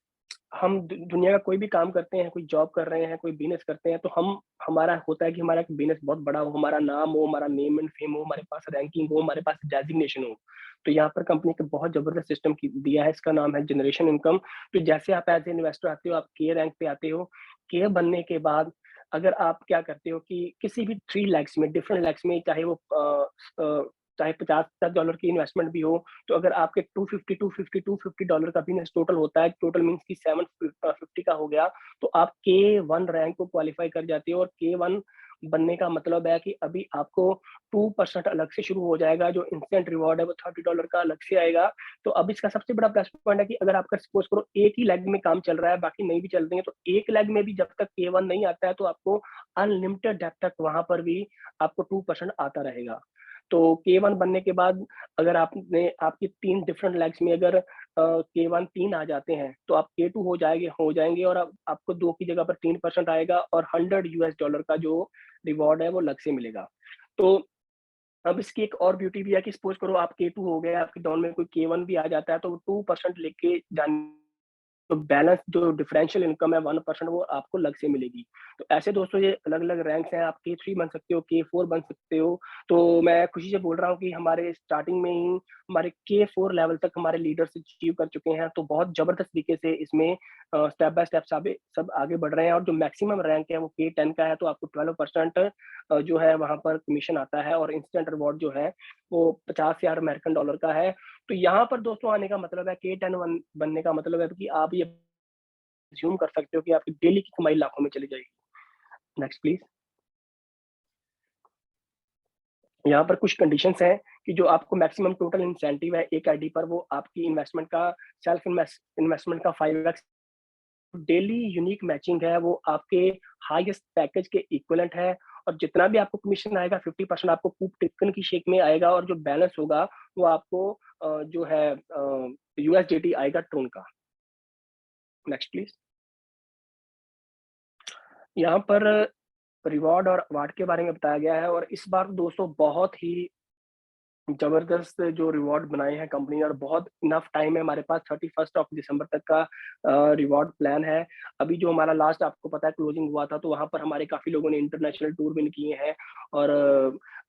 हम दुनिया का कोई भी काम करते हैं, कोई जॉब कर रहे हैं, कोई बिज़नेस करते हैं, तो हम हमारा होता है कि हमारा एक बिज़नेस बहुत बड़ा हो, हमारा नाम हो, हमारा नेम एंड फेम हो, हमारे पास रैंकिंग हो, हमारे पास डेज़िग्नेशन हो। तो यहाँ पर कंपनी ने बहुत ज़बरदस्त सिस्टम की दिया है, इसका नाम है जनरेशन इनकम। तो जैसे आप एज़ ए इन्वेस्टर आते हो, आप के रैंक पे आते हो। के बनने के बाद अगर आप क्या करते हो कि किसी भी 3 लैक्स में, डिफरेंट लैक्स में, चाहे $50,000 की इन्वेस्टमेंट भी हो, तो अगर आपके 250 डॉलर का बिज़नेस टोटल होता है, टोटल मीन्स कि 750 का हो गया, तो आप के 1 रैंक को क्वालीफाई कर जाते हो। और के 1 बनने का मतलब है कि अभी आपको 2% अलग से शुरू हो जाएगा, जो इंस्टेंट रिवॉर्ड है वो $30 का अलग से आएगा। तो अब इसका सबसे बड़ा प्लस पॉइंट है कि अगर आपका सपोज़ करो एक ही लेग में काम चल रहा है, बाकी नहीं भी चल रही है, तो एक लेग में भी जब तक के 1 नहीं आता है, तो आपको अनलिमिटेड डेप्थ तक वहाँ पर भी आपको 2% आता रहेगा। तो के 1 बनने के बाद अगर आपने आपकी 3 डिफरेंट लेग्स में अगर के 1 3 आ जाते हैं, तो आप के 2 हो जाएँगे, और अब आपको 2 की जगह पर 3% आएगा, और $100 का जो रिवॉर्ड है वो अलग से मिलेगा। तो अब इसकी एक और ब्यूटी भी है कि सपोज़ करो आप के 2 हो गए, आपके डाउन में कोई के 1 भी आ जाता है, तो वो 2% लेके जाने तो बैलेंस जो डिफरेंशियल इनकम है 1% वो आपको अलग से मिलेगी। तो ऐसे दोस्तों ये अलग-अलग रैंक्स हैं, आप K3 बन सकते हो, K4 बन सकते हो। तो मैं खुशी से बोल रहा हूँ कि हमारे स्टार्टिंग में ही हमारे K4 लेवल तक हमारे लीडर्स अचीव कर चुके हैं, तो बहुत ज़बरदस्त तरीके से इसमें स्टेप बाय स्टेप सब आगे बढ़ रहे हैं और जो मैक्सिमम रैंक है वो K10 का है, तो आपको 12% जो है वहाँ पर कमीशन आता है और इंस्टेंट रिवॉर्ड जो है वो $50,000 अमेरिकन डॉलर का है। तो यहाँ पर दोस्तों आने का मतलब है K10 बनने का मतलब है कि आप ये अज़्यूम कर सकते हो कि आपकी डेली की कमाई लाखों में चली जाएगी। Next please. यहाँ पर कुछ कंडीशंस हैं कि जो आपको मैक्सिमम टोटल इंसेंटिव है एक आईडी पर वो आपकी इन्वेस्टमेंट का इन्वेस्टमेंट का 5x डेली यूनिक मैचिंग है वो आपके हाईएस्ट पैकेज के इक्विवेलेंट है और जितना भी आपको कमीशन आएगा 50% आपको कूप टिकन की शेप में आएगा और जो बैलेंस होगा वो आपको जो है यूएसडीटी आएगा ट्रोन का। Next please. यहाँ पर रिवॉर्ड और अवार्ड के बारे में बताया गया है और इस बार दोस्तों बहुत ही जबरदस्त जो रिवॉर्ड बनाए हैं कंपनी ने और बहुत इनफ टाइम है हमारे पास 31 ऑफ दिसंबर तक का रिवॉर्ड प्लान है। अभी जो हमारा लास्ट आपको पता है क्लोजिंग हुआ था तो वहाँ पर हमारे काफ़ी लोगों ने इंटरनेशनल टूर विन किए हैं और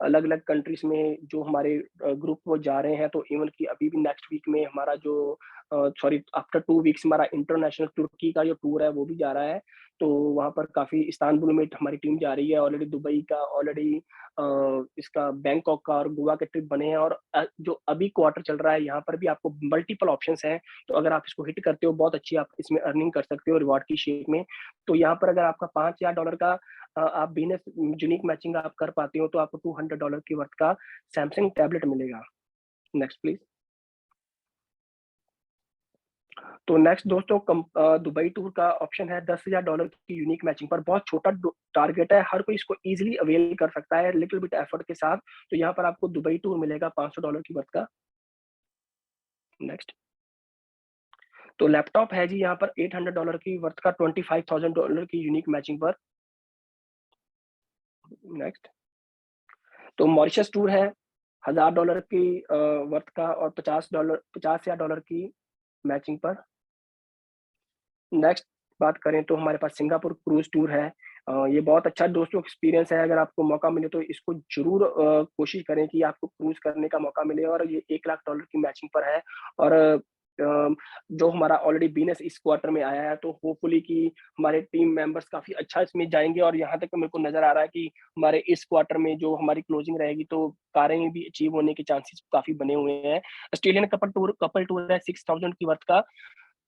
अलग-अलग कंट्रीज़ में जो हमारे ग्रुप वो जा रहे हैं तो इवन कि अभी भी नेक्स्ट वीक में हमारा जो सॉरी आफ्टर 2 वीक्स हमारा इंटरनेशनल तुर्की का जो टूर है वो भी जा रहा है। तो वहाँ पर काफ़ी इस्तांबुल में हमारी टीम जा रही है, ऑलरेडी दुबई का ऑलरेडी इसका बैंकॉक का और गोवा के ट्रिप बने हैं और जो अभी क्वार्टर चल रहा है यहाँ पर भी आपको मल्टीपल ऑप्शंस हैं। तो अगर आप इसको हिट करते हो बहुत अच्छी आप इसमें अर्निंग कर सकते हो रिवॉर्ड की शेप में। तो यहाँ पर अगर आपका $5,000 का आप बिज़नेस यूनिक मैचिंग आप कर पाते हो तो आपको $200 की वर्थ का सैमसंग टैबलेट मिलेगा। Next please. तो नेक्स्ट दोस्तों दुबई टूर का ऑप्शन है $10,000 की यूनिक मैचिंग पर बहुत छोटा टारगेट है, हर कोई इसको इजीली अवेल कर सकता है लिटिल बिट एफर्ट के साथ। तो यहाँ पर आपको दुबई टूर मिलेगा $500 की वर्थ का। नेक्स्ट। तो लैपटॉप है जी यहाँ पर $800 की वर्थ का $25,000 की यूनिक मैचिंग पर। नेक्स्ट। तो मॉरिशस टूर है $1,000 की वर्थ का और $50,000 की मैचिंग पर। नेक्स्ट बात करें तो हमारे पास सिंगापुर क्रूज़ टूर है। ये बहुत अच्छा दोस्तों एक्सपीरियंस है, अगर आपको मौका मिले तो इसको ज़रूर कोशिश करें कि आपको क्रूज़ करने का मौका मिले और ये $1,00,000 की मैचिंग पर है और जो हमारा ऑलरेडी बिज़नेस इस क्वार्टर में आया है, तो होपफुली कि हमारे टीम मेंबर्स काफ़ी अच्छा इसमें जाएँगे और यहाँ तक मेरे को नज़र आ रहा है कि हमारे इस क्वार्टर में जो हमारी क्लोजिंग रहेगी, तो कारें भी अचीव होने के चांसेस काफ़ी बने हुए हैं। ऑस्ट्रेलियन कपल टूर है 6,000 की वर्थ का,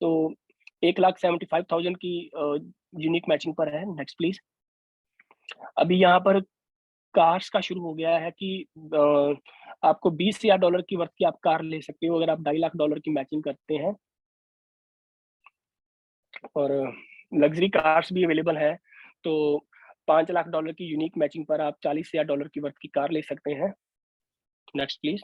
तो 1,75,000 की यूनिक मैचिंग पर है। Next please. अभी यहाँ पर कार्स का शुरू हो गया है कि आपको $20,000 की वर्थ की आप कार ले सकते हो अगर आप $2.5 लाख की मैचिंग करते हैं और लग्ज़री कार्स भी अवेलेबल हैं। तो $5 लाख की यूनिक मैचिंग पर आप $40,000 की वर्थ की कार ले सकते हैं। Next please.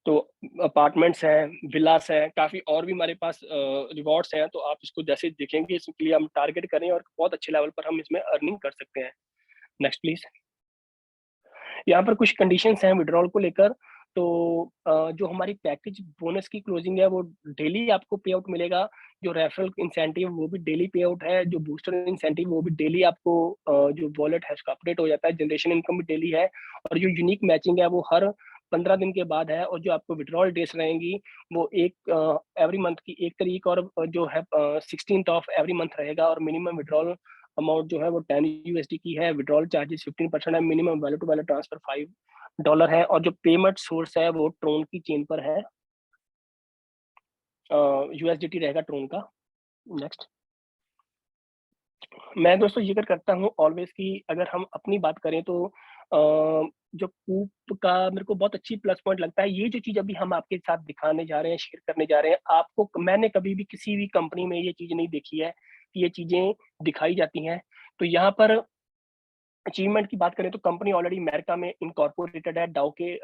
तो अपार्टमेंट्स हैं, विलास हैं, काफ़ी और भी हमारे पास रिवॉर्ड्स हैं, तो आप इसको जैसे देखेंगे इसके लिए हम टारगेट करें और बहुत अच्छे लेवल पर हम इसमें अर्निंग कर सकते हैं। Next please. यहाँ पर कुछ कंडीशंस हैं विथड्रॉल को लेकर, तो जो हमारी पैकेज बोनस की क्लोजिंग है वो डेली आपको पे आउट मिलेगा, जो रेफरल इंसेंटिव वो भी डेली पे आउट है, जो बूस्टर इंसेंटिव वो भी डेली आपको जो वॉलेट है उसका अपडेट हो जाता है, जनरेशन इनकम भी डेली है और जो यूनिक मैचिंग है वो हर 15 दिन के बाद है और जो आपको विथड्रॉल डेज़ रहेंगी वो एवरी मंथ की 1 तारीख और जो है 16th ऑफ एवरी मंथ रहेगा और मिनिमम विथड्रॉल अमाउंट जो है वो $10 की है, विथड्रॉल चार्जेस 15% है, minimum value to value transfer $5 है और जो पेमेंट सोर्स है वो ट्रोन की चेन पर है। यूएसडीटी रहेगा ट्रोन का। नेक्स्ट। मैं दोस्तों ज़िक्र करता हूँ ऑलवेज़ कि अगर हम अपनी बात करें तो जो कूप का मेरे को बहुत अच्छी प्लस पॉइंट लगता है, ये जो चीज़ अभी हम आपके साथ दिखाने जा रहे हैं, शेयर करने जा रहे हैं, आपको मैंने कभी भी किसी भी कंपनी में ये चीज़ नहीं देखी है, कि ये चीज़ें दिखाई जाती हैं। तो यहाँ पर अचीवमेंट की बात करें तो कंपनी ऑलरेडी अमेरिका में इनकॉर्पोरेटेड है डाउ के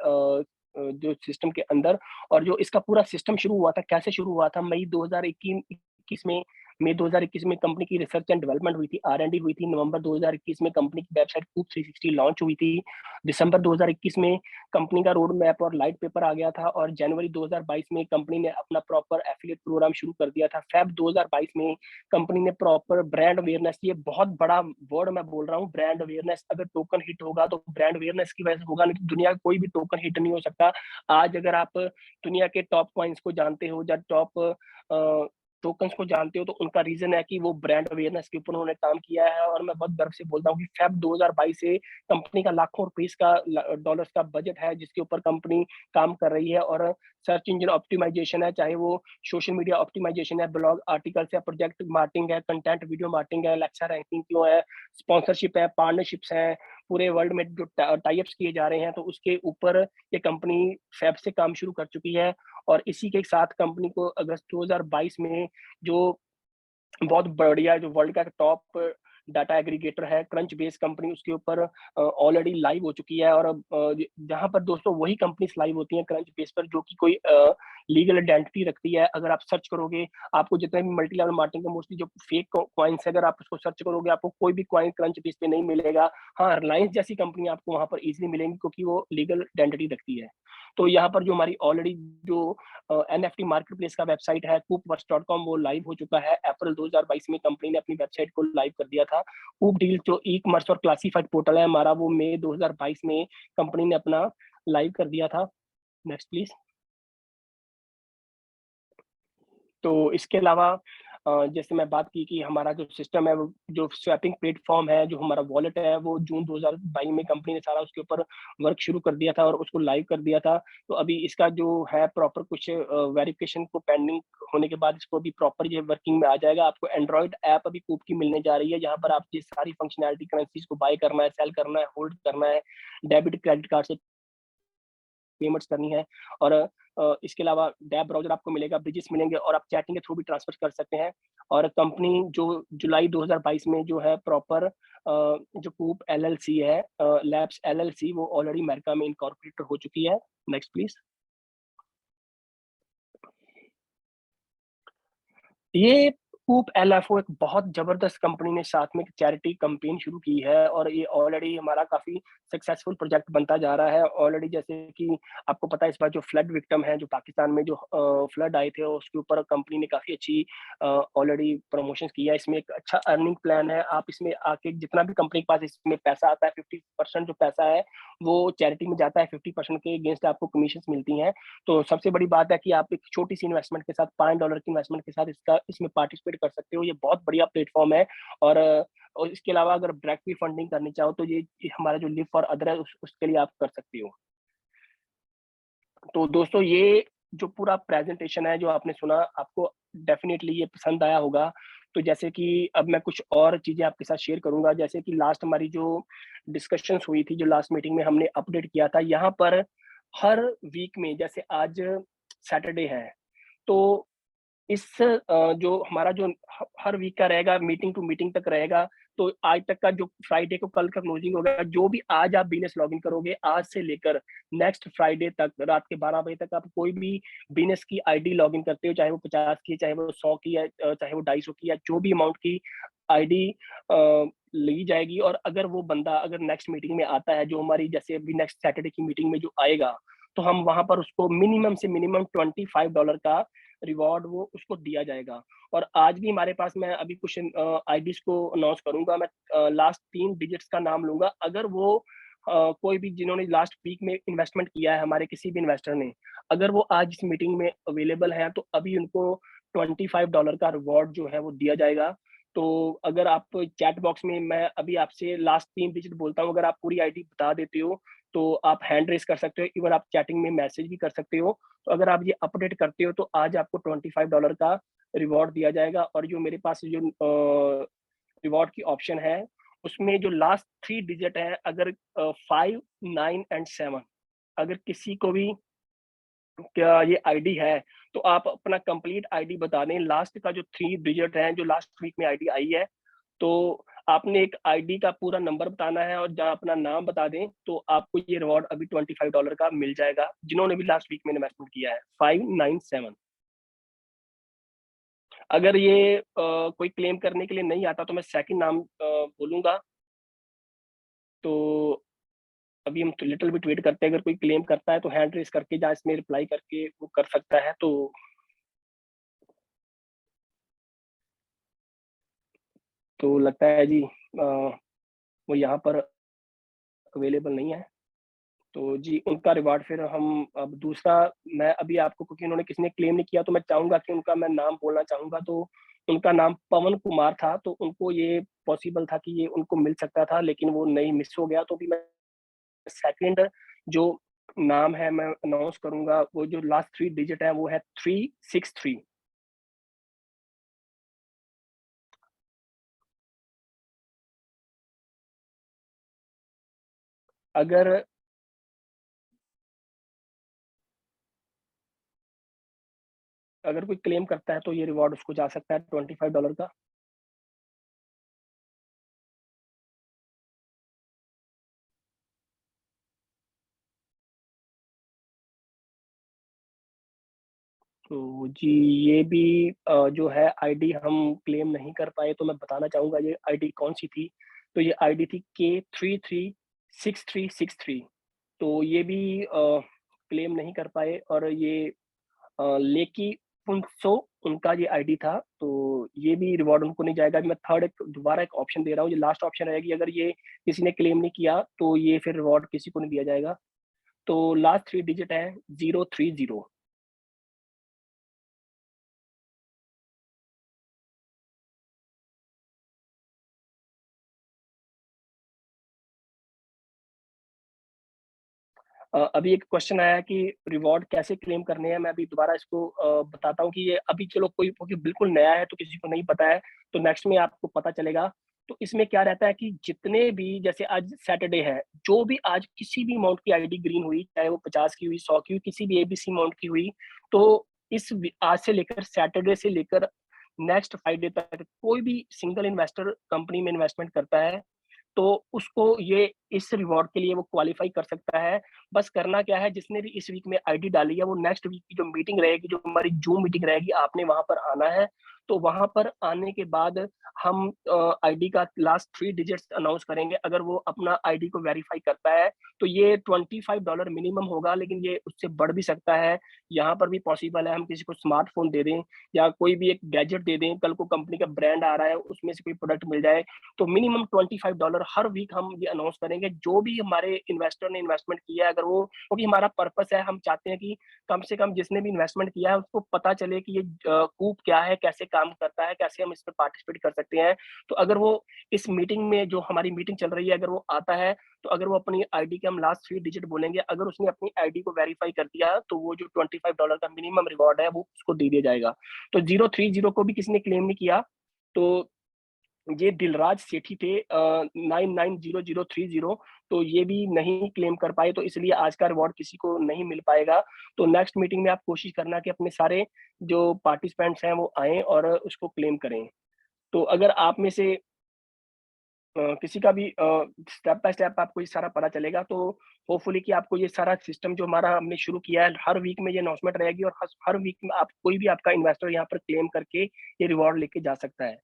जो सिस्टम के अंदर और जो इसका पूरा सिस्टम शुरू हुआ था, कैसे शुरू हुआ था मई 2021 में मई 2021 में कंपनी की रिसर्च एंड डेवलपमेंट हुई थी, R&D हुई थी। नवंबर 2021 में कंपनी की वेबसाइट कूप 360 लॉन्च हुई थी। दिसंबर 2021 में कंपनी का रोड मैप और लाइट पेपर आ गया था, और जनवरी 2022 में कंपनी ने अपना प्रॉपर एफिलिएट प्रोग्राम शुरू कर दिया था। फेब 2022 में कंपनी ने प्रॉपर ब्रांड अवेयरनेस, ये बहुत बड़ा वर्ड मैं बोल रहा हूँ, ब्रांड अवेयरनेस। अगर टोकन हिट होगा तो ब्रांड अवेयरनेस की वजह से होगा, नहीं तो दुनिया का कोई भी टोकन हिट नहीं हो सकता। आज अगर आप दुनिया के टॉप कॉइन्स को जानते हो या टॉप टोकन्स को जानते हो, तो उनका रीजन है कि वो ब्रांड अवेयरनेस के ऊपर उन्होंने काम किया है। और मैं बहुत गर्व से बोलता हूँ कि फेब 2022 से कंपनी का लाखों रुपए का डॉलर्स का बजट है जिसके ऊपर कंपनी काम कर रही है। और सर्च इंजन ऑप्टिमाइजेशन है, चाहे वो सोशल मीडिया ऑप्टिमाइजेशन है, ब्लॉग आर्टिकल्स है, प्रोजेक्ट मार्केटिंग है, कंटेंट वीडियो मार्केटिंग है, लेक्चर रैंकिंग क्यों है, स्पॉन्सरशिप है, पार्टनरशिप्स है, पूरे वर्ल्ड में जो टाइप्स किए जा रहे हैं, तो उसके ऊपर ये कंपनी फेब से काम शुरू कर चुकी है। और इसी के साथ कंपनी को अगस्त 2022 में जो बहुत बढ़िया जो वर्ल्ड का टॉप डाटा एग्रीगेटर है क्रंच बेस कंपनी, उसके ऊपर ऑलरेडी लाइव हो चुकी है। और जहां पर दोस्तों वही कंपनीज लाइव होती हैं क्रंच बेस पर जो कि कोई लीगल आइडेंटिटी रखती है। अगर आप सर्च करोगे, आपको जितने भी मल्टी लेवल मार्केटिंग का मोस्टली जो फेक कॉइन्स है, अगर आप उसको सर्च करोगे आपको कोई भी कॉइन क्रंच बेस पे नहीं मिलेगा। हाँ, रिलायंस जैसी कंपनी आपको वहां पर इजीली मिलेंगी क्योंकि वो लीगल आइडेंटिटी रखती है। तो यहाँ पर जो हमारी ऑलरेडी जो एनएफटी मार्केट प्लेस का वेबसाइट है coopworks.com, वो लाइव हो चुका है। अप्रैल 2022 में कंपनी ने अपनी वेबसाइट को लाइव कर दिया था। कूप डील जो ई कॉमर्स और क्लासिफाइड पोर्टल है हमारा, वो मई 2022 में कंपनी ने अपना लाइव कर दिया था। Next please. तो इसके अलावा जैसे मैं बात की कि हमारा जो सिस्टम है, वो जो स्वैपिंग प्लेटफॉर्म है, जो हमारा वॉलेट है, वो जून 2022 में कंपनी ने सारा उसके ऊपर वर्क शुरू कर दिया था और उसको लाइव कर दिया था। तो अभी इसका जो है प्रॉपर कुछ वेरिफिकेशन को पेंडिंग होने के बाद इसको अभी प्रॉपर ये वर्किंग में आ जाएगा। आपको एंड्रॉइड ऐप अभी कूप की मिलने जा रही है, जहाँ पर आप ये सारी फंक्शनैलिटी करेंसीज को बाय करना है, सेल करना है, होल्ड करना है, डेबिट क्रेडिट कार्ड से पेमेंट्स करनी है। और इसके अलावा डैब ब्राउज़र आपको मिलेगा, ब्रिजेस मिलेंगे और आप चैटिंग के थ्रू भी ट्रांसफर कर सकते हैं। और कंपनी जो जुलाई 2022 में जो है प्रॉपर जो कूप एलएलसी है, लैब्स एलएलसी, वो ऑलरेडी अमेरिका में इनकॉर्पोरेट हो चुकी है। Next please. ये कूप एलएफओ एक बहुत जबरदस्त कंपनी ने साथ में एक चैरिटी कैंपेन शुरू की है, और ये ऑलरेडी हमारा काफी सक्सेसफुल प्रोजेक्ट बनता जा रहा है। ऑलरेडी जैसे कि आपको पता है, इस बार जो फ्लड विक्टिम है, जो पाकिस्तान में जो फ्लड आए थे, उसके ऊपर कंपनी ने काफी अच्छी ऑलरेडी प्रमोशन किया है। इसमें एक अच्छा अर्निंग प्लान है। आप इसमें आके जितना भी कंपनी के पास इसमें पैसा आता है, 50% जो पैसा है वो चैरिटी में जाता है, 50% के अगेंस्ट आपको कमीशन मिलती हैं। तो सबसे बड़ी बात है कि आप एक छोटी सी इन्वेस्टमेंट के साथ, $5 की इन्वेस्टमेंट के साथ इसमें पार्टिसिपेट कर सकते हो। ये बहुत बढ़िया प्लेटफॉर्म है। और इसके अलावा अगर डायरेक्ट भी फंडिंग करनी चाहो तो ये हमारा जो लिव फॉर अदर है उसके लिए आप कर सकते हो। तो दोस्तों, ये जो पूरा प्रेजेंटेशन है जो आपने सुना, आपको डेफिनेटली ये पसंद आया होगा। तो जैसे कि अब मैं कुछ और चीजें आपके साथ शेयर करूंगा। जैसे कि लास्ट हमारी जो डिस्कशंस हुई थी, जो लास्ट मीटिंग में हमने अपडेट किया था, यहाँ पर हर वीक में, जैसे आज सैटरडे है, तो इस जो हमारा जो हर वीक का रहेगा, मीटिंग टू मीटिंग तक रहेगा। तो आज तक का जो फ्राइडे को कल का क्लोजिंग होगा, जो भी आज आप बिजनेस लॉगिन करोगे, आज से लेकर नेक्स्ट फ्राइडे तक रात के 12 बजे तक आप कोई भी बिजनेस की आईडी लॉगिन करते हो, चाहे वो 50 की, चाहे वो 100 की है, चाहे वो 250 की, या जो भी अमाउंट की आईडी ली जाएगी। और अगर वो बंदा अगर नेक्स्ट मीटिंग में आता है, जो हमारी जैसे अभी नेक्स्ट सैटरडे की मीटिंग में जो आएगा, तो हम वहां पर उसको मिनिमम से मिनिमम $25 का रिवॉर्ड वो उसको दिया जाएगा। और आज भी हमारे पास, मैं अभी कुछ आईडीज को अनाउंस करूंगा। मैं लास्ट 3 डिजिट्स का नाम लूंगा। अगर वो कोई भी जिन्होंने लास्ट वीक में इन्वेस्टमेंट किया है, हमारे किसी भी इन्वेस्टर ने, अगर वो आज इस मीटिंग में अवेलेबल है, तो अभी उनको $25 का रिवॉर्ड जो है वो दिया जाएगा। तो अगर आप चैट बॉक्स में, मैं अभी आपसे लास्ट 3 डिजिट बोलता हूँ, अगर आप पूरी आईडी बता देते हो तो आप हैंड रेस कर सकते हो, इवन आप चैटिंग में मैसेज भी कर सकते हो। तो अगर आप ये अपडेट करते हो तो आज आपको $25 का रिवॉर्ड दिया जाएगा। और जो मेरे पास जो रिवॉर्ड की ऑप्शन है, उसमें जो लास्ट 3 डिजिट है, अगर 5, 9 एंड 7, अगर किसी को भी क्या ये आईडी है, तो आप अपना कंप्लीट आईडी बता दें। लास्ट का जो 3 डिजिट है, जो लास्ट वीक में आईडी आई है, तो आपने एक आईडी का पूरा नंबर बताना है और जहाँ अपना नाम बता दें, तो आपको ये रिवॉर्ड अभी $25 का मिल जाएगा, जिन्होंने भी लास्ट वीक में इन्वेस्टमेंट किया है, 5, 9, 7। अगर ये कोई क्लेम करने के लिए नहीं आता तो मैं सेकंड नाम बोलूँगा। तो अभी हम तो लिटिल बिट वेट करते हैं, अगर कोई क्लेम करता है तो हैंड रेज़ करके या इसमें रिप्लाई करके वो कर सकता है। तो लगता है जी वो यहाँ पर अवेलेबल नहीं है। तो जी, उनका रिवार्ड फिर हम अब दूसरा मैं अभी आपको क्योंकि उन्होंने किसी ने क्लेम नहीं किया तो मैं चाहूँगा कि उनका मैं नाम बोलना चाहूँगा, तो उनका नाम पवन कुमार था, तो उनको ये पॉसिबल था कि ये उनको मिल सकता था, लेकिन वो नहीं मिस हो गया। तो भी मैं सेकंड जो नाम है मैं अनाउंस करूँगा, वो जो लास्ट 3 डिजिट है वो है 363। अगर अगर कोई क्लेम करता है तो ये रिवार्ड उसको जा सकता है $25 का। तो जी, ये भी जो है आईडी हम क्लेम नहीं कर पाए, तो मैं बताना चाहूँगा ये आईडी कौन-सी थी। तो ये आईडी थी K336363। तो ये भी क्लेम नहीं कर पाए और ये लेकी फुनसो उनका ये आईडी था, तो ये भी रिवॉर्ड उनको नहीं जाएगा। मैं थर्ड एक दोबारा एक ऑप्शन दे रहा हूँ, ये लास्ट ऑप्शन रहेगी, अगर ये किसी ने क्लेम नहीं किया, तो ये फिर रिवॉर्ड किसी को नहीं दिया जाएगा। तो लास्ट 3 डिजिट है 030। अभी एक क्वेश्चन आया है कि रिवॉर्ड कैसे क्लेम करने हैं, मैं अभी दोबारा इसको बताता हूँ कि ये अभी चलो कोई क्योंकि बिल्कुल नया है तो किसी को नहीं पता है, तो नेक्स्ट में आपको पता चलेगा। तो इसमें क्या रहता है कि जितने भी जैसे आज सैटरडे है, जो भी आज किसी भी अमाउंट की आईडी ग्रीन हुई, चाहे वो 50 की हुई, 100 की हुई, किसी भी एबीसी अमाउंट की हुई, तो आज से लेकर सैटरडे से लेकर नेक्स्ट फ्राइडे तक कोई भी सिंगल इन्वेस्टर कंपनी में इन्वेस्टमेंट करता है, तो उसको ये इस रिवॉर्ड के लिए वो क्वालीफाई कर सकता है। बस करना क्या है, जिसने भी इस वीक में आईडी डाली है, वो नेक्स्ट वीक की जो मीटिंग रहेगी, जो हमारी ज़ूम मीटिंग रहेगी, आपने वहाँ पर आना है। तो वहाँ पर आने के बाद हम आईडी का लास्ट 3 डिजिट्स अनाउंस करेंगे। अगर वो अपना आईडी को वेरीफाई करता है, तो ये $25 मिनिमम होगा, लेकिन ये उससे बढ़ भी सकता है। यहाँ पर भी पॉसिबल है हम किसी को स्मार्टफ़ोन दे दें या कोई भी एक गैजेट दे दें, कल को कंपनी का ब्रांड आ रहा है, उसमें से कोई प्रोडक्ट मिल जाए, तो मिनिमम $25 हर वीक हम ये अनाउंस करेंगे। जो भी हमारे इन्वेस्टर ने इन्वेस्टमेंट किया है, अगर वो क्योंकि हमारा पर्पस है, हम चाहते हैं कि कम से कम जिसने भी इन्वेस्टमेंट किया है उसको पता चले कि ये कूप क्या है, कैसे काम करता है, कैसे हम इसमें पार्टिसिपेट कर सकते हैं। तो अगर वो इस मीटिंग में जो हमारी मीटिंग चल रही है, अगर वो आता है, तो अगर वो अपनी आईडी के हम लास्ट 3 डिजिट बोलेंगे, अगर उसने अपनी आईडी को वेरीफाई कर दिया, तो वो जो $25 का मिनिमम रिवॉर्ड है, वो उसको दे दिया जाएगा। तो 030 को भी किसी ने क्लेम नहीं किया, तो ये दिलराज सेठी थे 990030। तो ये भी नहीं क्लेम कर पाए, तो इसलिए आज का रिवॉर्ड किसी को नहीं मिल पाएगा। तो नेक्स्ट मीटिंग में आप कोशिश करना कि अपने सारे जो पार्टिसिपेंट्स हैं वो आएँ और उसको क्लेम करें। तो अगर आप में से किसी का भी स्टेप बाय स्टेप आपको ये सारा पता चलेगा, तो होपफुली कि आपको ये सारा सिस्टम जो हमारा हमने शुरू किया है, हर वीक में ये अनाउंसमेंट रहेगी और हर वीक में आप कोई भी आपका इन्वेस्टर यहाँ पर क्लेम करके ये रिवॉर्ड लेके जा सकता है।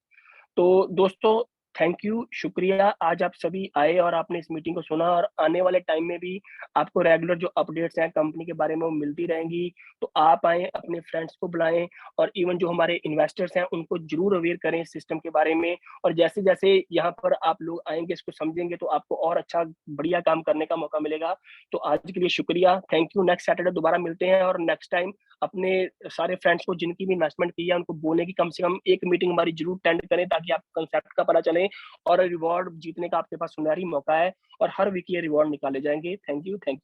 तो दोस्तों, थैंक यू, शुक्रिया आज आप सभी आए और आपने इस मीटिंग को सुना और आने वाले टाइम में भी आपको रेगुलर जो अपडेट्स हैं कंपनी के बारे में वो मिलती रहेंगी। तो आप आएँ, अपने फ्रेंड्स को बुलाएँ और इवन जो हमारे इन्वेस्टर्स हैं उनको ज़रूर अवेयर करें इस सिस्टम के बारे में। और जैसे-जैसे यहाँ पर आप लोग आएँगे, इसको समझेंगे, तो आपको और अच्छा बढ़िया काम करने का मौका मिलेगा। तो आज के लिए शुक्रिया, थैंक यू, नेक्स्ट सैटरडे दोबारा मिलते हैं और नेक्स्ट टाइम अपने सारे फ्रेंड्स को जिनकी भी इन्वेस्टमेंट की है उनको बोलें कि कम से कम एक मीटिंग हमारी ज़रूर अटेंड करें, ताकि आपको कांसेप्ट का पता चले और रिवॉर्ड जीतने का आपके पास सुनहरी मौका है और हर वीक ये रिवॉर्ड निकाले जाएँगे। Thank you, thank